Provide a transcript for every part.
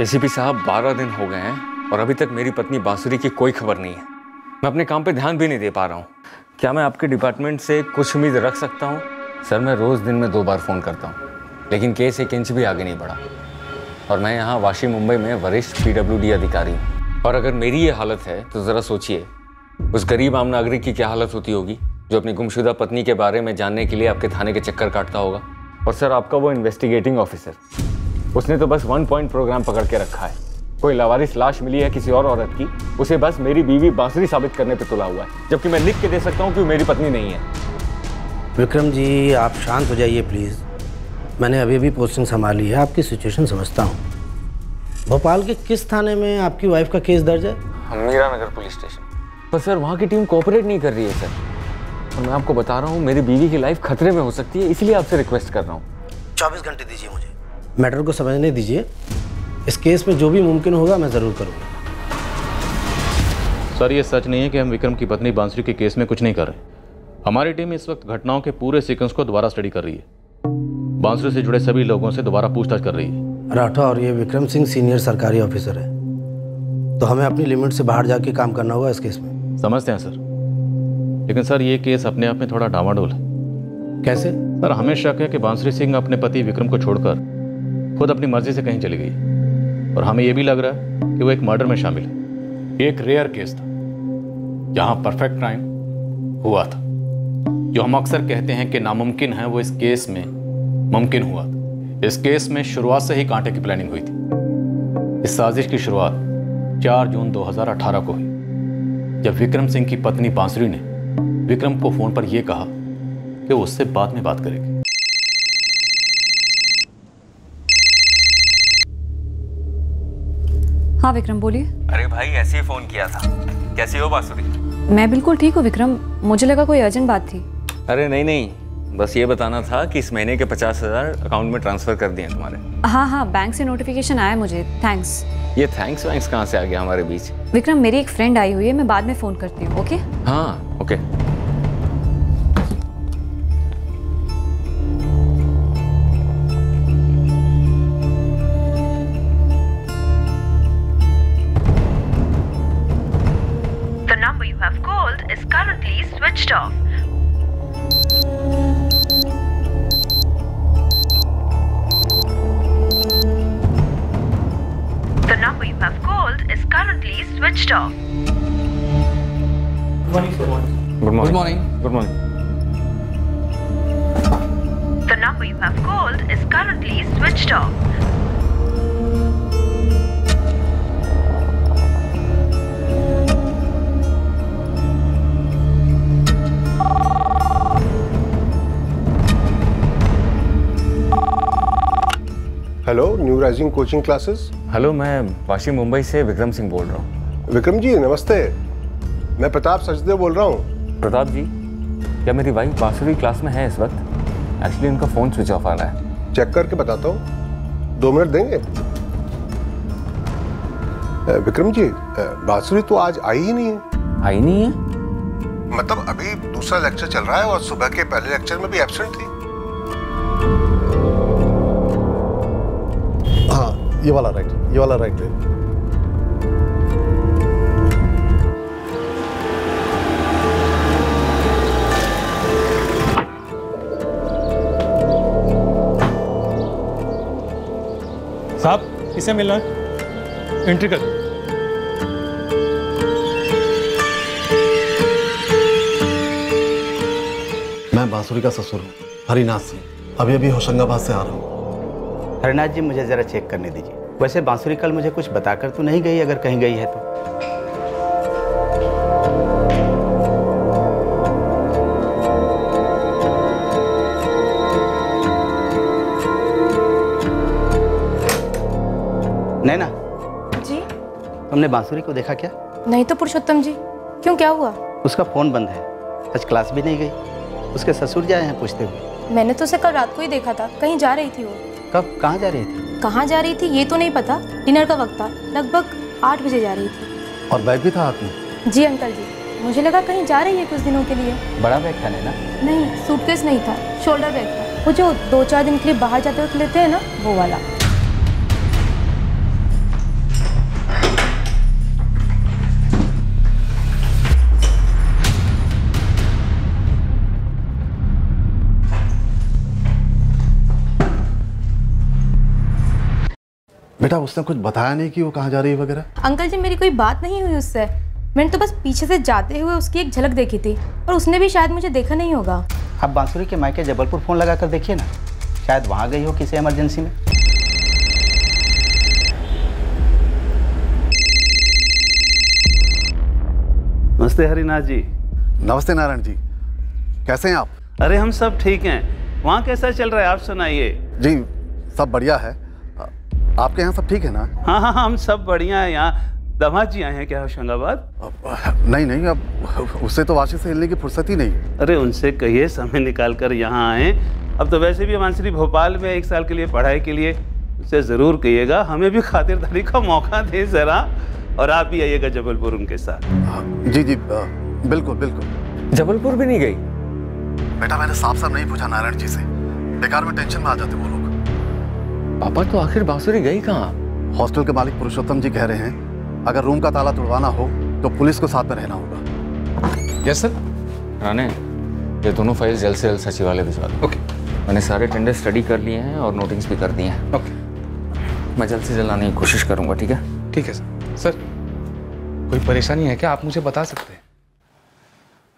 ACP साहब 12 दिन हो गए हैं और अभी तक मेरी पत्नी बांसुरी की कोई खबर नहीं है। मैं अपने काम पे ध्यान भी नहीं दे पा रहा हूँ। क्या मैं आपके डिपार्टमेंट से कुछ उम्मीद रख सकता हूँ? सर, मैं रोज़ दिन में 2 बार फ़ोन करता हूँ, लेकिन केस 1 इंच भी आगे नहीं बढ़ा। और मैं यहाँ वाशी मुंबई में वरिष्ठ PWD अधिकारी हूँ। और अगर मेरी ये हालत है तो ज़रा सोचिए उस गरीब आम नागरिक की क्या हालत होती होगी जो अपनी गुमशुदा पत्नी के बारे में जानने के लिए आपके थाने के चक्कर काटता होगा। और सर, आपका वो इन्वेस्टिगेटिंग ऑफिसर, उसने तो बस 1 पॉइंट प्रोग्राम पकड़ के रखा है। कोई लावारिस लाश मिली है किसी और औरत की, उसे बस मेरी बीवी बांसुरी साबित करने पे तुला हुआ है, जबकि मैं लिख के दे सकता हूँ कि मेरी पत्नी नहीं है। विक्रम जी, आप शांत हो जाइए प्लीज़। मैंने अभी अभी पोस्टिंग संभाली है, आपकी सिचुएशन समझता हूँ। भोपाल के किस थाने में आपकी वाइफ का केस दर्ज है? मीरा नगर पुलिस स्टेशन। पर सर, वहाँ की टीम कोऑपरेट नहीं कर रही है सर। और मैं आपको बता रहा हूँ, मेरी बीवी की लाइफ खतरे में हो सकती है, इसलिए आपसे रिक्वेस्ट कर रहा हूँ। 24 घंटे दीजिए मुझे, मैटर को समझने दीजिए। इस केस में जो भी मुमकिन होगा मैं ज़रूर करूँगा। सर, ये सच नहीं है कि हम विक्रम की पत्नी बांसुरी के केस में कुछ नहीं कर रहे। हमारी टीम इस वक्त घटनाओं के पूरे सीक्वेंस को दोबारा स्टडी कर रही है। बांसुरी से जुड़े सभी लोगों से दोबारा पूछताछ कर रही है। राठौर, ये विक्रम सिंह सीनियर सरकारी ऑफिसर है, तो हमें अपनी लिमिट से बाहर जाके काम करना होगा इस केस में। समझते हैं सर, लेकिन सर ये केस अपने आप में थोड़ा डामाडोल है। कैसे? सर, हमें शक है कि बांसुरी सिंह अपने पति विक्रम को छोड़कर खुद अपनी मर्जी से कहीं चली गई, और हमें यह भी लग रहा है कि वो एक मर्डर में शामिल है। एक रेयर केस था जहां परफेक्ट क्राइम हुआ था। जो हम अक्सर कहते हैं कि नामुमकिन है, वो इस केस में मुमकिन हुआ था। इस केस में शुरुआत से ही कांटे की प्लानिंग हुई थी। इस साजिश की शुरुआत 4 जून 2018 को हुई, जब विक्रम सिंह की पत्नी बांसुरी ने विक्रम को फोन पर यह कहा कि वो उससे बाद में बात करेगी। हाँ विक्रम, बोलिए। अरे भाई, ऐसे ही फोन किया था। कैसी हो बांसुरी? मैं बिल्कुल ठीक हूँ विक्रम, मुझे लगा कोई अर्जेंट बात थी। अरे नहीं, बस ये बताना था कि इस महीने के 50,000 अकाउंट में ट्रांसफर कर दिए तुम्हारे। हाँ, बैंक से नोटिफिकेशन आया मुझे, थैंक्स। ये थैंक्स वैंक्स कहाँ से आ गया हमारे बीच? विक्रम, मेरी एक फ्रेंड आई हुई है, मैं बाद में फोन करती हूँ। ओके? हाँ, okay. The number you have called is currently switched off. The number you have called is currently switched off. Good morning. The number you have called is currently switched off. Hello, new rising coaching classes. Hello, मैं वाशी मुंबई से विक्रम सिंह बोल रहा हूँ। विक्रम जी नमस्ते, मैं प्रताप सचदेव बोल रहा हूँ। प्रताप जी, क्या मेरी वाइफ बांसुरी क्लास में है इस वक्त? एक्चुअली उनका फ़ोन स्विच ऑफ आ रहा है। चेक करके बताता हूँ, 2 मिनट देंगे? विक्रम जी, बांसुरी तो आज आई ही नहीं है। आई नहीं है? मतलब अभी दूसरा लेक्चर चल रहा है और सुबह के पहले लेक्चर में भी एब्सेंट थी। हाँ, ये वाला राइट है। साहब, किसे मिलना है? एंट्री कर। मैं बांसुरी का ससुर हूँ, हरिनाथ सिंह। अभी होशंगाबाद से आ रहा हूँ। हरिनाथ जी, मुझे ज़रा चेक करने दीजिए। वैसे बांसुरी कल मुझे कुछ बताकर तो नहीं गई, अगर कहीं गई है तो। नैना जी, तुमने बांसुरी को देखा क्या? नहीं तो पुरुषोत्तम जी, क्यों, क्या हुआ? उसका फ़ोन बंद है, आज क्लास भी नहीं गई। उसके ससुर जाए हैं पूछते हुए। मैंने तो उसे कल रात को ही देखा था, कहीं जा रही थी वो। कब, कहाँ जा रही थी? कहाँ जा रही थी ये तो नहीं पता, डिनर का वक्त था, लगभग 8 बजे जा रही थी। और बैग भी था हाथ में? जी अंकल जी, मुझे लगा कहीं जा रही है कुछ दिनों के लिए। बड़ा बैग था नैना? नहीं, सूटकेस नहीं था, शोल्डर बैग था, वो जो 2-4 दिन के लिए बाहर जाते वक्त लेते हैं ना, वो वाला। बेटा उसने कुछ बताया नहीं कि वो कहाँ जा रही है वगैरह? अंकल जी मेरी कोई बात नहीं हुई उससे। मैंने तो बस पीछे से जाते हुए उसकी एक झलक देखी थी और उसने भी शायद मुझे देखा नहीं होगा। आप बांसुरी के मायके जबलपुर फ़ोन लगा कर देखिए ना, शायद वहाँ गई हो किसी इमरजेंसी में। नमस्ते हरिनाथ जी। नमस्ते नारायण जी, कैसे हैं आप? अरे हम सब ठीक हैं। वहाँ कैसा चल रहा है, आप सुनाइए। जी सब बढ़िया है। आपके यहाँ सब ठीक है ना? हाँ हाँ हम सब बढ़िया हैं। यहाँ दामाद जी आए हैं क्या होशंगाबाद? नहीं, अब उससे तो वाशी से हिलने की फुर्सत ही नहीं। अरे उनसे कहिए समय निकाल कर यहाँ आए। अब तो वैसे भी बांसुरी भोपाल में 1 साल के लिए पढ़ाई के लिए, उससे ज़रूर कहिएगा हमें भी खातिरदारी का मौका दे ज़रा, और आप भी आइएगा जबलपुर उनके साथ। जी बिल्कुल बिल्कुल। जबलपुर भी नहीं गई? बेटा मैंने साफ नहीं पूछा नारायण जी से, बेकार में टेंशन में आ जाते वो लोग। पापा तो आखिर बांसुरी गई कहाँ? हॉस्टल के मालिक पुरुषोत्तम जी कह रहे हैं अगर रूम का ताला तोड़वाना हो तो पुलिस को साथ में रहना होगा। Yes sir. राणे, ये दोनों फाइल्स जल्द से जल्द सचिवालय भिजवा दो। ओके। मैंने सारे टेंडर स्टडी कर लिए हैं और नोटिंग्स भी कर दिए हैं। ओके। मैं जल्द से जल्द आने की कोशिश करूंगा, ठीक है? ठीक है सर। सर कोई परेशानी है क्या, आप मुझे बता सकते हैं?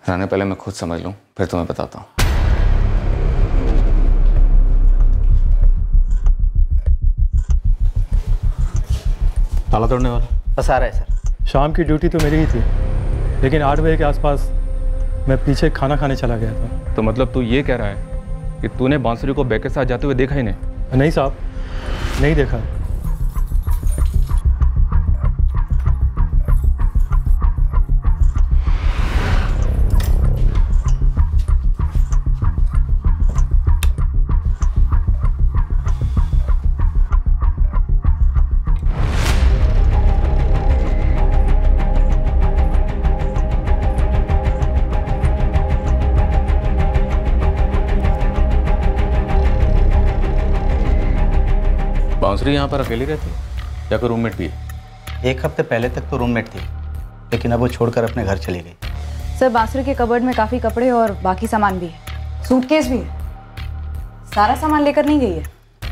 राणे पहले मैं खुद समझ लूँ फिर तुम्हें बताता हूँ। ताला तोड़ने वाला बस आ रहा है सर। शाम की ड्यूटी तो मेरी ही थी, लेकिन 8 बजे के आसपास मैं पीछे खाना खाने चला गया था। तो मतलब तू ये कह रहा है कि तूने बांसुरी को बैग के साथ जाते हुए देखा ही नहीं? नहीं साहब, नहीं देखा। बांसुरी यहाँ पर अकेली रहती है या कोई रूममेट भी है? 1 हफ्ते पहले तक तो रूममेट थी, लेकिन अब वो छोड़कर अपने घर चली गई। सर बांसुरी के कबर्ड में काफ़ी कपड़े और बाकी सामान भी है, सूटकेस भी है। सारा सामान लेकर नहीं गई है।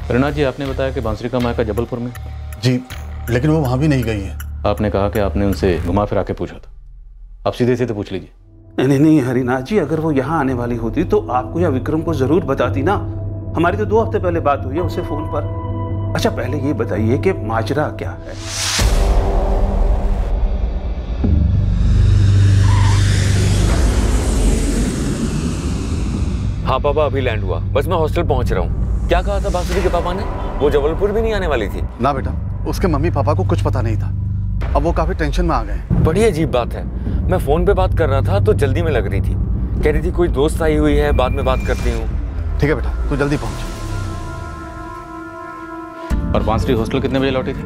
हरिनाथ जी, आपने बताया कि बांसुरी का मायका जबलपुर में। जी, लेकिन वो वहाँ भी नहीं गई है। आपने कहा कि आपने उनसे घुमा फिरा के पूछा था, आप सीधे सीधे पूछ लीजिए। नहीं हरिनाथ जी, अगर वो यहाँ आने वाली होती तो आपको या विक्रम को जरूर बताती ना। हमारी तो 2 हफ्ते पहले बात हुई है उससे फोन पर। अच्छा पहले ये बताइए कि माजरा क्या है? हाँ पापा, अभी लैंड हुआ, बस मैं हॉस्टल पहुंच रहा हूँ। क्या कहा था बांसुरी के पापा ने? वो जबलपुर भी नहीं आने वाली थी? ना बेटा, उसके मम्मी पापा को कुछ पता नहीं था। अब वो काफी टेंशन में आ गए। बड़ी अजीब बात है। मैं फोन पे बात कर रहा था तो जल्दी में लग रही थी, कह रही थी कोई दोस्त आई हुई है, बाद में बात करती हूँ। ठीक है बेटा, तू जल्दी पहुंच। और बांसुरी हॉस्टल कितने बजे लौटी थी?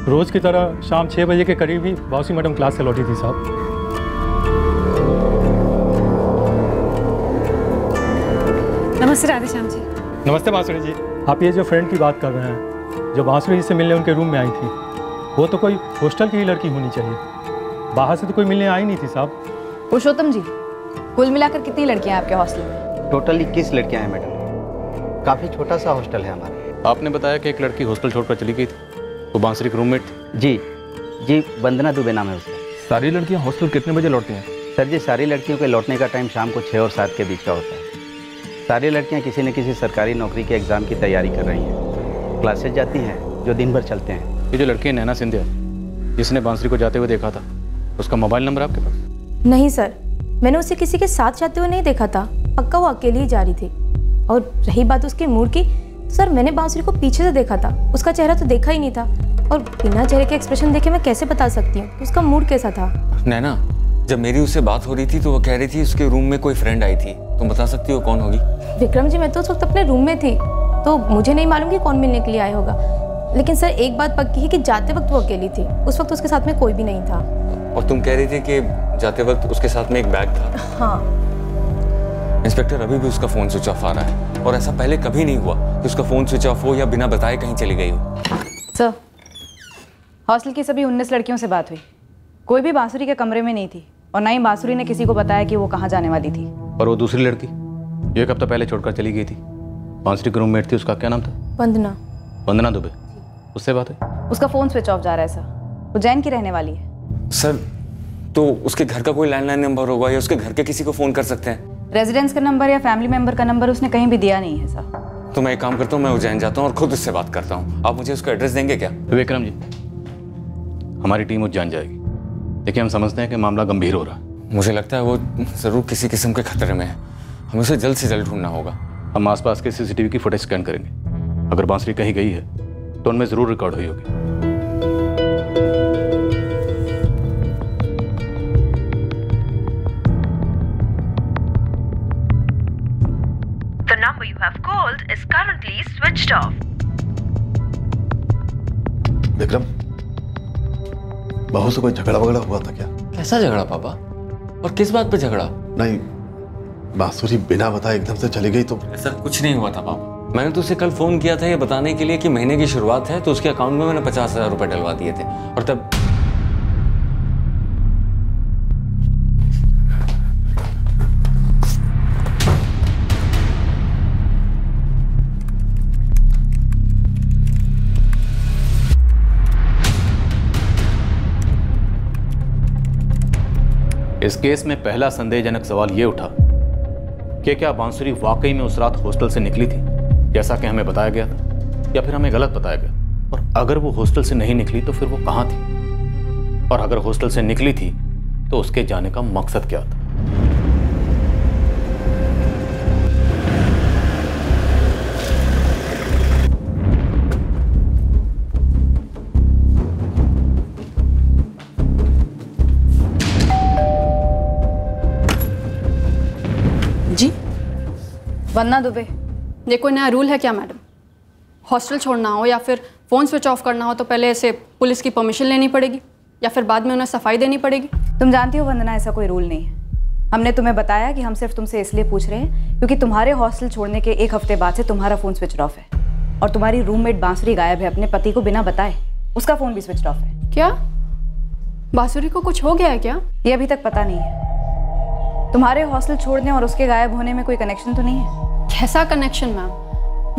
रोज की तरह शाम 6 बजे के करीब ही बाउसी मैडम क्लास से लौटी थी साहब। नमस्ते राधेश्याम जी। नमस्ते बांसुरी जी। आप ये जो फ्रेंड की बात कर रहे हैं, जो बांसुरी जी से मिलने उनके रूम में आई थी, वो तो कोई हॉस्टल की ही लड़की होनी चाहिए, बाहर से तो कोई मिलने आई नहीं थी साहब। पुरुषोत्तम जी, कुल मिलाकर कितनी लड़कियां हैं आपके हॉस्टल में? टोटल 21 लड़कियां हैं मैडम, काफ़ी छोटा सा हॉस्टल है हमारा। आपने बताया कि एक लड़की हॉस्टल छोड़कर चली गई थी, वो बांसुरी की रूममेट थी? जी, वंदना दुबे नाम है उसका। सारी लड़कियां हॉस्टल कितने बजे लौटती हैं? सर जी, सारी लड़कियों के लौटने का टाइम शाम को 6 और 7 के बीच का होता है। सारी लड़कियां किसी न किसी सरकारी नौकरी के एग्ज़ाम की तैयारी कर रही हैं, क्लासेज जाती हैं जो दिन भर चलते हैं। ये जो लड़की है नैना सिंधिया, जिसने बांसुरी को जाते हुए देखा था, उसका मोबाइल नंबर आपके पास? नहीं सर, मैंने उसे किसी के साथ जाते हुए नहीं देखा था, पक्का वो अकेली ही जा रही थी। और रही बात उसके मूड की, तो सर मैंने बांसुरी को पीछे से देखा था, उसका चेहरा तो देखा ही नहीं था, और बिना चेहरे के एक्सप्रेशन देखे मैं कैसे बता सकती हूँ उसका मूड कैसा था। नैना, जब मेरी उससे बात हो रही थी तो वो कह रही थी उसके रूम में कोई फ्रेंड आई थी, तुम बता सकती हो कौन होगी? विक्रम जी, मैं तो उस वक्त अपने रूम में थी, तो मुझे नहीं मालूम कि कौन मिलने के लिए आया होगा, लेकिन सर एक बात पक्की है कि जाते वक्त वो अकेली थी, उस वक्त उसके साथ में कोई भी नहीं था। और तुम कह रही थी कि जाते वक्त उसके साथ में एक बैग था? हाँ। इंस्पेक्टर, अभी भी उसका फोन स्विच ऑफ आ रहा है, और ऐसा पहले कभी नहीं हुआ कि उसका फोन स्विच ऑफ हो या बिना बताए कहीं चली गई हो। सर, हॉस्टल की सभी 19 लड़कियों से बात हुई, कोई भी बांसुरी के कमरे में नहीं थी, और ना ही बांसुरी ने किसी को बताया कि वो कहाँ जाने वाली थी। और वो दूसरी लड़की 1 हफ्ता पहले छोड़कर चली गई थी, बांसुरी की रूममेट थी, उसका क्या नाम था? वंदना। वंदना दुबे, उससे बात है? उसका फ़ोन स्विच ऑफ जा रहा है सर। उज्जैन की रहने वाली है। सर तो उसके घर का कोई लैंडलाइन नंबर होगा या उसके घर के किसी को फ़ोन कर सकते हैं? रेजिडेंस का नंबर या फैमिली मेंबर का नंबर उसने कहीं भी दिया नहीं है सर। तो मैं एक काम करता हूँ, मैं उज्जैन जाता हूँ और खुद उससे बात करता हूँ। आप मुझे उसका एड्रेस देंगे क्या? विक्रम जी, हमारी टीम उज्जैन जाएगी। देखिए, हम समझते हैं कि मामला गंभीर हो रहा है। मुझे लगता है वो ज़रूर किसी किस्म के खतरे में है। हमें उसे जल्द से जल्द ढूंढना होगा। हम आसपास के सीसीटीवी की फुटेज स्कैन करेंगे। अगर बांसुरी कहीं गई है तो उनमें ज़रूर रिकॉर्ड हुई होगी। The number you have called is currently switched off. Vikram, बहू से कोई झगड़ा वगड़ा हुआ था क्या? कैसा झगड़ा पापा? और किस बात पे झगड़ा? नहीं, बांसुरी बिना बताए एकदम से चली गई तो? ऐसा कुछ नहीं हुआ था पापा। मैंने तो उसे कल फोन किया था ये बताने के लिए कि महीने की शुरुआत है, तो उसके अकाउंट में मैंने 50,000 रुपए डलवा दिए थे। और तब इस केस में पहला संदेहजनक सवाल यह उठा कि क्या बांसुरी वाकई में उस रात हॉस्टल से निकली थी जैसा कि हमें बताया गया था, या फिर हमें गलत बताया गया? और अगर वो हॉस्टल से नहीं निकली तो फिर वो कहाँ थी? और अगर हॉस्टल से निकली थी तो उसके जाने का मकसद क्या था? जी वंदना दुबे, ये कोई नया रूल है क्या मैडम? हॉस्टल छोड़ना हो या फिर फ़ोन स्विच ऑफ करना हो तो पहले ऐसे पुलिस की परमिशन लेनी पड़ेगी या फिर बाद में उन्हें सफाई देनी पड़ेगी? तुम जानती हो वंदना, ऐसा कोई रूल नहीं है। हमने तुम्हें बताया कि हम सिर्फ तुमसे इसलिए पूछ रहे हैं क्योंकि तुम्हारे हॉस्टल छोड़ने के 1 हफ्ते बाद से तुम्हारा फ़ोन स्विच ऑफ है और तुम्हारी रूममेट बांसुरी गायब है अपने पति को बिना बताए। उसका फ़ोन भी स्विच ऑफ है। क्या बांसुरी को कुछ हो गया है क्या? ये अभी तक पता नहीं है। तुम्हारे हॉस्टल छोड़ने और उसके गायब होने में कोई कनेक्शन तो नहीं है? कैसा कनेक्शन मैम?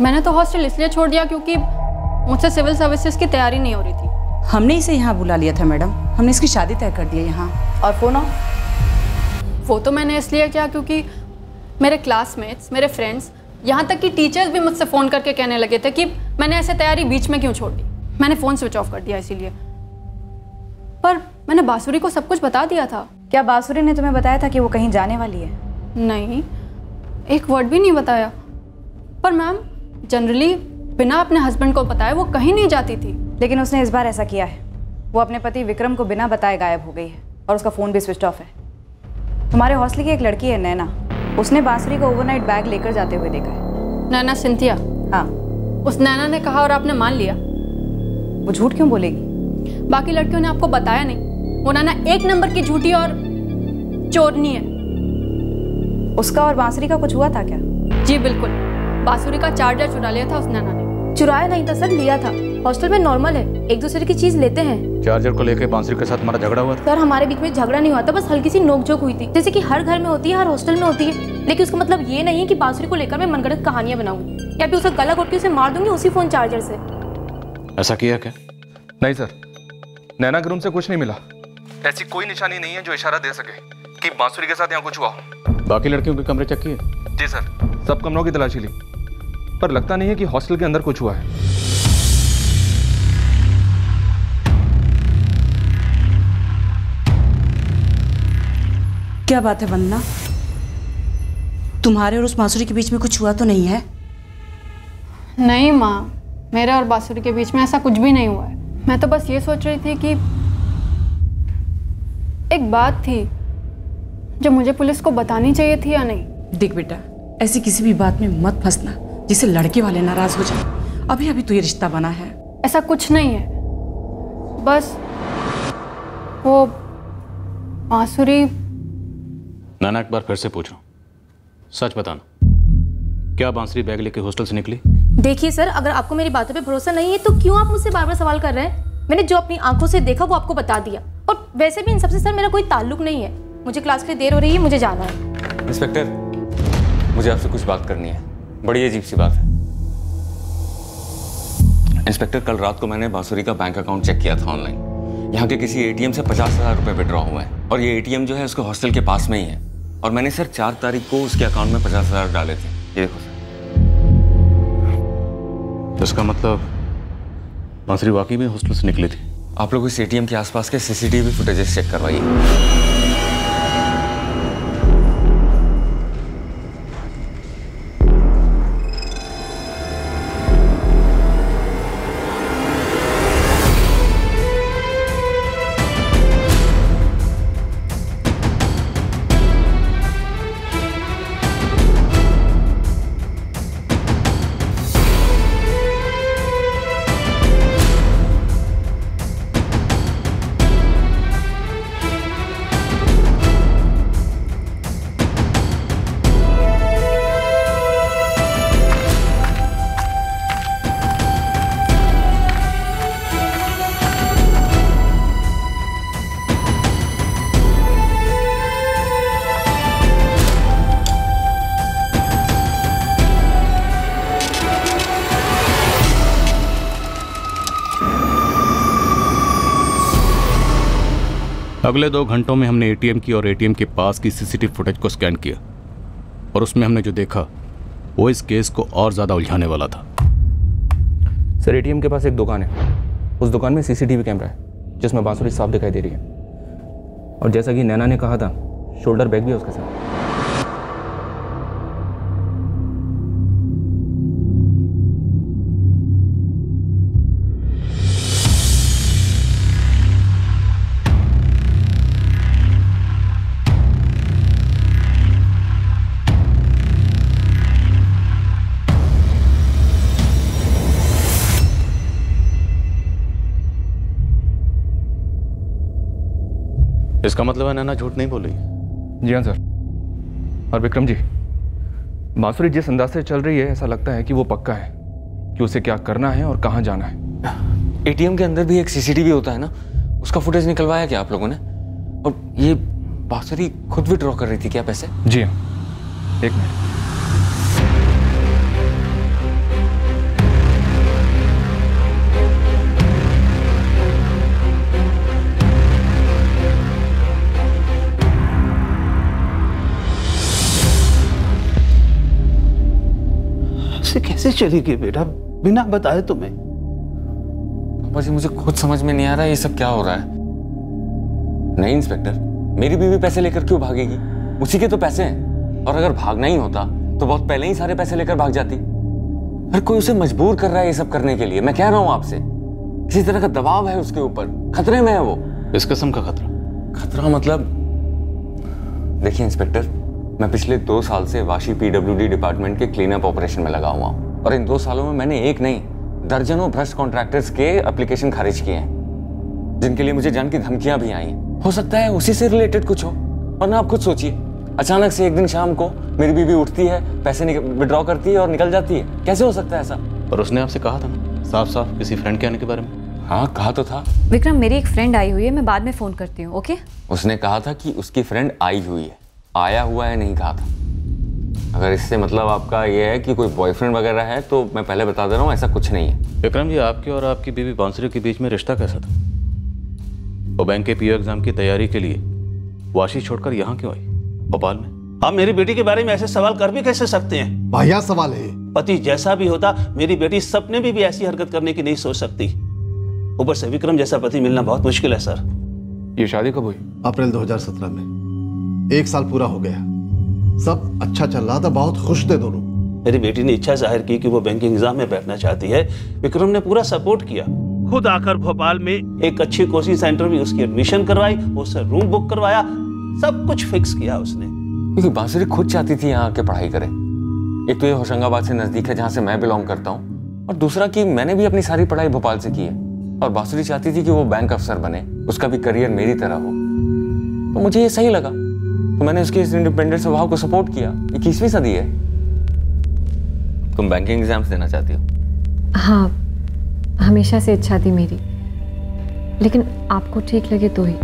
मैंने तो हॉस्टल इसलिए छोड़ दिया क्योंकि मुझसे सिविल सर्विसेज की तैयारी नहीं हो रही थी। हमने इसे यहाँ बुला लिया था मैडम, हमने इसकी शादी तय कर दी है यहाँ। और फ़ोन ऑफ? वो तो मैंने इसलिए किया क्योंकि मेरे क्लासमेट्स, मेरे फ्रेंड्स, यहाँ तक कि टीचर्स भी मुझसे फ़ोन करके कहने लगे थे कि मैंने ऐसे तैयारी बीच में क्यों छोड़ दी। मैंने फ़ोन स्विच ऑफ कर दिया इसीलिए। पर मैंने बांसुरी को सब कुछ बता दिया था। क्या बांसुरी ने तुम्हें बताया था कि वो कहीं जाने वाली है? नहीं, एक वर्ड भी नहीं बताया। पर मैम, जनरली बिना अपने हस्बैंड को बताए वो कहीं नहीं जाती थी। लेकिन उसने इस बार ऐसा किया है। वो अपने पति विक्रम को बिना बताए गायब हो गई है और उसका फ़ोन भी स्विच ऑफ है। तुम्हारे हॉस्टल की एक लड़की है नैना, उसने बांसुरी को ओवरनाइट बैग लेकर जाते हुए देखा है। नैना सिंथिया? हाँ। उस नैना ने कहा और आपने मान लिया? वो झूठ क्यों बोलेगी? बाकी लड़कियों ने आपको बताया नहीं? वो नैना 1 नंबर की झूठी और चोरनी है। उसका और बांसुरी का कुछ हुआ था क्या? जी बिल्कुल, बांसुरी का चार्जर चुरा लिया था उस नैना ने। चुराया नहीं था सर, लिया था। हॉस्टल में नॉर्मल है, एक दूसरे की चीज लेते हैं। चार्जर को लेकर बांसुरी के साथ हमारा झगड़ा हुआ था? सर हमारे बीच में झगड़ा नहीं हुआ था, बस हल्की सी नोकझोंक हुई थी, जैसे कि हर घर में होती है, हर हॉस्टल में होती है। लेकिन उसका मतलब ये नहीं है कि बांसुरी को लेकर मैं मनगढ़ंत कहानियां बनाऊंगी या फिर उसका गला घोट के उसे मार दूंगी उसी फोन चार्जर से। ऐसा किया क्या? नहीं सर, नैना के रूम से कुछ नहीं मिला। ऐसी कोई निशानी नहीं है जो इशारा दे सके कि बांसुरी के साथ यहाँ कुछ हुआ हो। बाकी लड़कियों के कमरे चेक किए? जी सर, सब कमरों की तलाशी ली, पर लगता नहीं है कि हॉस्टल के अंदर कुछ हुआ है। क्या बात है वंदना, तुम्हारे और उस बांसुरी के बीच में कुछ हुआ तो नहीं है? नहीं माँ, मेरे और बांसुरी के बीच में ऐसा कुछ भी नहीं हुआ है। मैं तो बस ये सोच रही थी कि एक बात थी जो मुझे पुलिस को बतानी चाहिए थी या नहीं। देख बेटा, ऐसी किसी भी बात में मत फंसना जिससे लड़के वाले नाराज हो जाए। अभी अभी तो ये रिश्ता बना है। ऐसा कुछ नहीं है, बस वो बांसुरी। नाना, एक बार फिर से पूछ रहा हूँ, सच बताना, क्या बांसुरी बैग लेके हॉस्टल से निकली? देखिए सर, अगर आपको मेरी बातों पे भरोसा नहीं है तो क्यों आप मुझसे बार बार सवाल कर रहे हैं? मैंने जो अपनी आंखों से देखा वो आपको बता दिया। और वैसे भी इन सबसे सर मेरा कोई ताल्लुक नहीं है। मुझे क्लास के लिए देर हो रही है, मुझे जाना है। इंस्पेक्टर, मुझे आपसे कुछ बात करनी है, बड़ी अजीब सी बात है। इंस्पेक्टर, कल रात को मैंने बांसुरी का बैंक अकाउंट चेक किया था ऑनलाइन। यहाँ के किसी एटीएम से 50,000 रुपये विड्रॉ हुए हैं और ये एटीएम जो है उसके हॉस्टल के पास में ही है। और मैंने सर 4 तारीख को उसके अकाउंट में 50,000 डाले थे। ये देखो सर। तो इसका मतलब बांसुरी वाकई में हॉस्टल से निकली थी। आप लोग इस एटीएम के आसपास के सीसीटीवी फुटेजेस चेक करवाइए। अगले 2 घंटों में हमने एटीएम की और एटीएम के पास की सीसीटीवी फुटेज को स्कैन किया और उसमें हमने जो देखा वो इस केस को और ज़्यादा उलझाने वाला था। सर, एटीएम के पास एक दुकान है। उस दुकान में सीसीटीवी कैमरा है जिसमें बांसुरी साफ दिखाई दे रही है। और जैसा कि नैना ने कहा था, शोल्डर बैग भी है उसके साथ। इसका मतलब है नैना झूठ नहीं बोली। जी हाँ सर। और विक्रम जी, बांसुरी जिस अंदाज से चल रही है, ऐसा लगता है कि वो पक्का है कि उसे क्या करना है और कहाँ जाना है। एटीएम के अंदर भी एक सीसीटीवी होता है ना, उसका फुटेज निकलवाया क्या आप लोगों ने? और ये बांसुरी खुद विड्रॉ कर रही थी क्या पैसे? जी हाँ, 1 मिनट। कैसे चली गई बेटा बिना बताए तुम्हें? पापा जी, मुझे खुद समझ में नहीं आ रहा है ये सब क्या हो रहा है। नहीं इंस्पेक्टर, मेरी बीवी पैसे लेकर क्यों भागेगी? उसी के तो पैसे हैं। और अगर भागना ही होता तो बहुत पहले ही सारे पैसे लेकर भाग जाती। हर कोई उसे मजबूर कर रहा है ये सब करने के लिए। मैं कह रहा हूं आपसे, किसी तरह का दबाव है उसके ऊपर, खतरे में है वो। इस किस्म का खतरा? खतरा मतलब, देखिए इंस्पेक्टर, मैं पिछले 2 साल से वाशी पीडब्ल्यूडी डिपार्टमेंट के क्लीन अप ऑपरेशन में लगा हुआ हूँ और इन 2 सालों में मैंने एक नहीं दर्जनों भ्रष्ट कॉन्ट्रैक्टर्स के एप्लीकेशन खारिज किए हैं, जिनके लिए मुझे जान की धमकियां भी आई हैं। हो सकता है उसी से रिलेटेड कुछ हो। वरना आप खुद सोचिए, अचानक से एक दिन शाम को मेरी बीवी उठती है, पैसे विड्रॉ करती है और निकल जाती है। कैसे हो सकता है ऐसा? और उसने आपसे कहा था ना साफ साफ किसी फ्रेंड के आने के बारे में? हाँ, कहा तो था। विक्रम, मेरी एक फ्रेंड आई हुई है, मैं बाद में फोन करती हूँ। ओके? उसने कहा था कि उसकी फ्रेंड आई हुई है, आया हुआ है नहीं कहा था। अगर इससे मतलब आपका ये है कि कोई बॉयफ्रेंड वगैरह है तो मैं पहले बता दे रहा हूँ, ऐसा कुछ नहीं है। विक्रम जी, आपके और आपकी बीवी बांसुरी के बीच में रिश्ता कैसा था? वो बैंक के पीओ एग्जाम की तैयारी के लिए वाशी छोड़कर यहाँ क्यों आई, भोपाल में? आप मेरी बेटी के बारे में ऐसे सवाल कर भी कैसे सकते हैं? वाहियात सवाल है। पति जैसा भी होता, मेरी बेटी सपने में भी ऐसी हरकत करने की नहीं सोच सकती। ऊपर से विक्रम जैसा पति मिलना बहुत मुश्किल है सर। ये शादी कब हुई? अप्रैल 2017 में। 1 साल पूरा हो गया, सब अच्छा चल रहा था, बहुत खुश थे दोनों। मेरी बेटी ने इच्छा जाहिर की कि वो बैंकिंग एग्जाम में बैठना चाहती है। विक्रम ने पूरा सपोर्ट किया, खुद आकर भोपाल में एक अच्छी कोचिंग सेंटर में उसकी एडमिशन करवाई, उससे रूम बुक करवाया, सब कुछ फिक्स किया उसने। क्योंकि बांसुरी खुद चाहती थी यहाँ आके पढ़ाई करे। एक तो ये होशंगाबाद से नजदीक है जहाँ से मैं बिलोंग करता हूँ, और दूसरा कि मैंने भी अपनी सारी पढ़ाई भोपाल से की है। और बांसुरी चाहती थी कि वो बैंक अफसर बने, उसका भी करियर मेरी तरह हो। तो मुझे ये सही लगा, तो मैंने उसके इस इंडिपेंडेंट स्वभाव को सपोर्ट किया। 21वीं सदी है। तुम बैंकिंग एग्जाम्स देना चाहती हो? हाँ, हमेशा से इच्छा थी मेरी, लेकिन आपको ठीक लगे तो ही।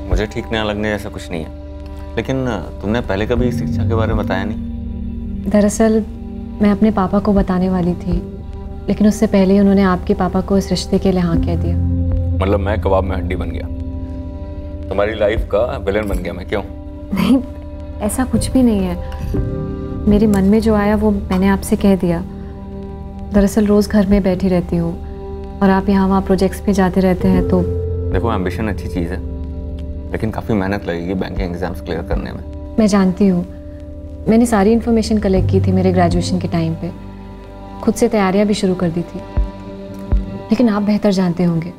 मुझे ठीक ना लगने जैसा कुछ नहीं है, लेकिन तुमने पहले कभी शिक्षा के बारे में बताया नहीं। दरअसल मैं अपने पापा को बताने वाली थी, लेकिन उससे पहले ही उन्होंने आपके पापा को इस रिश्ते के लिए हाँ कह दिया। मतलब मैं कबाब में हड्डी बन गया, तुम्हारी लाइफ का विलेन बन गया मैं, क्यों? नहीं, ऐसा कुछ भी नहीं है। मेरे मन में जो आया वो मैंने आपसे कह दिया। दरअसल रोज़ घर में बैठी रहती हूँ और आप यहाँ वहाँ प्रोजेक्ट्स पे जाते रहते हैं तो। देखो, एम्बिशन अच्छी चीज़ है, लेकिन काफ़ी मेहनत लगेगी बैंकिंग एग्जाम्स क्लियर करने में। मैं जानती हूँ, मैंने सारी इन्फॉर्मेशन कलेक्ट की थी मेरे ग्रेजुएशन के टाइम पे, खुद से तैयारियाँ भी शुरू कर दी थी। लेकिन आप बेहतर जानते होंगे,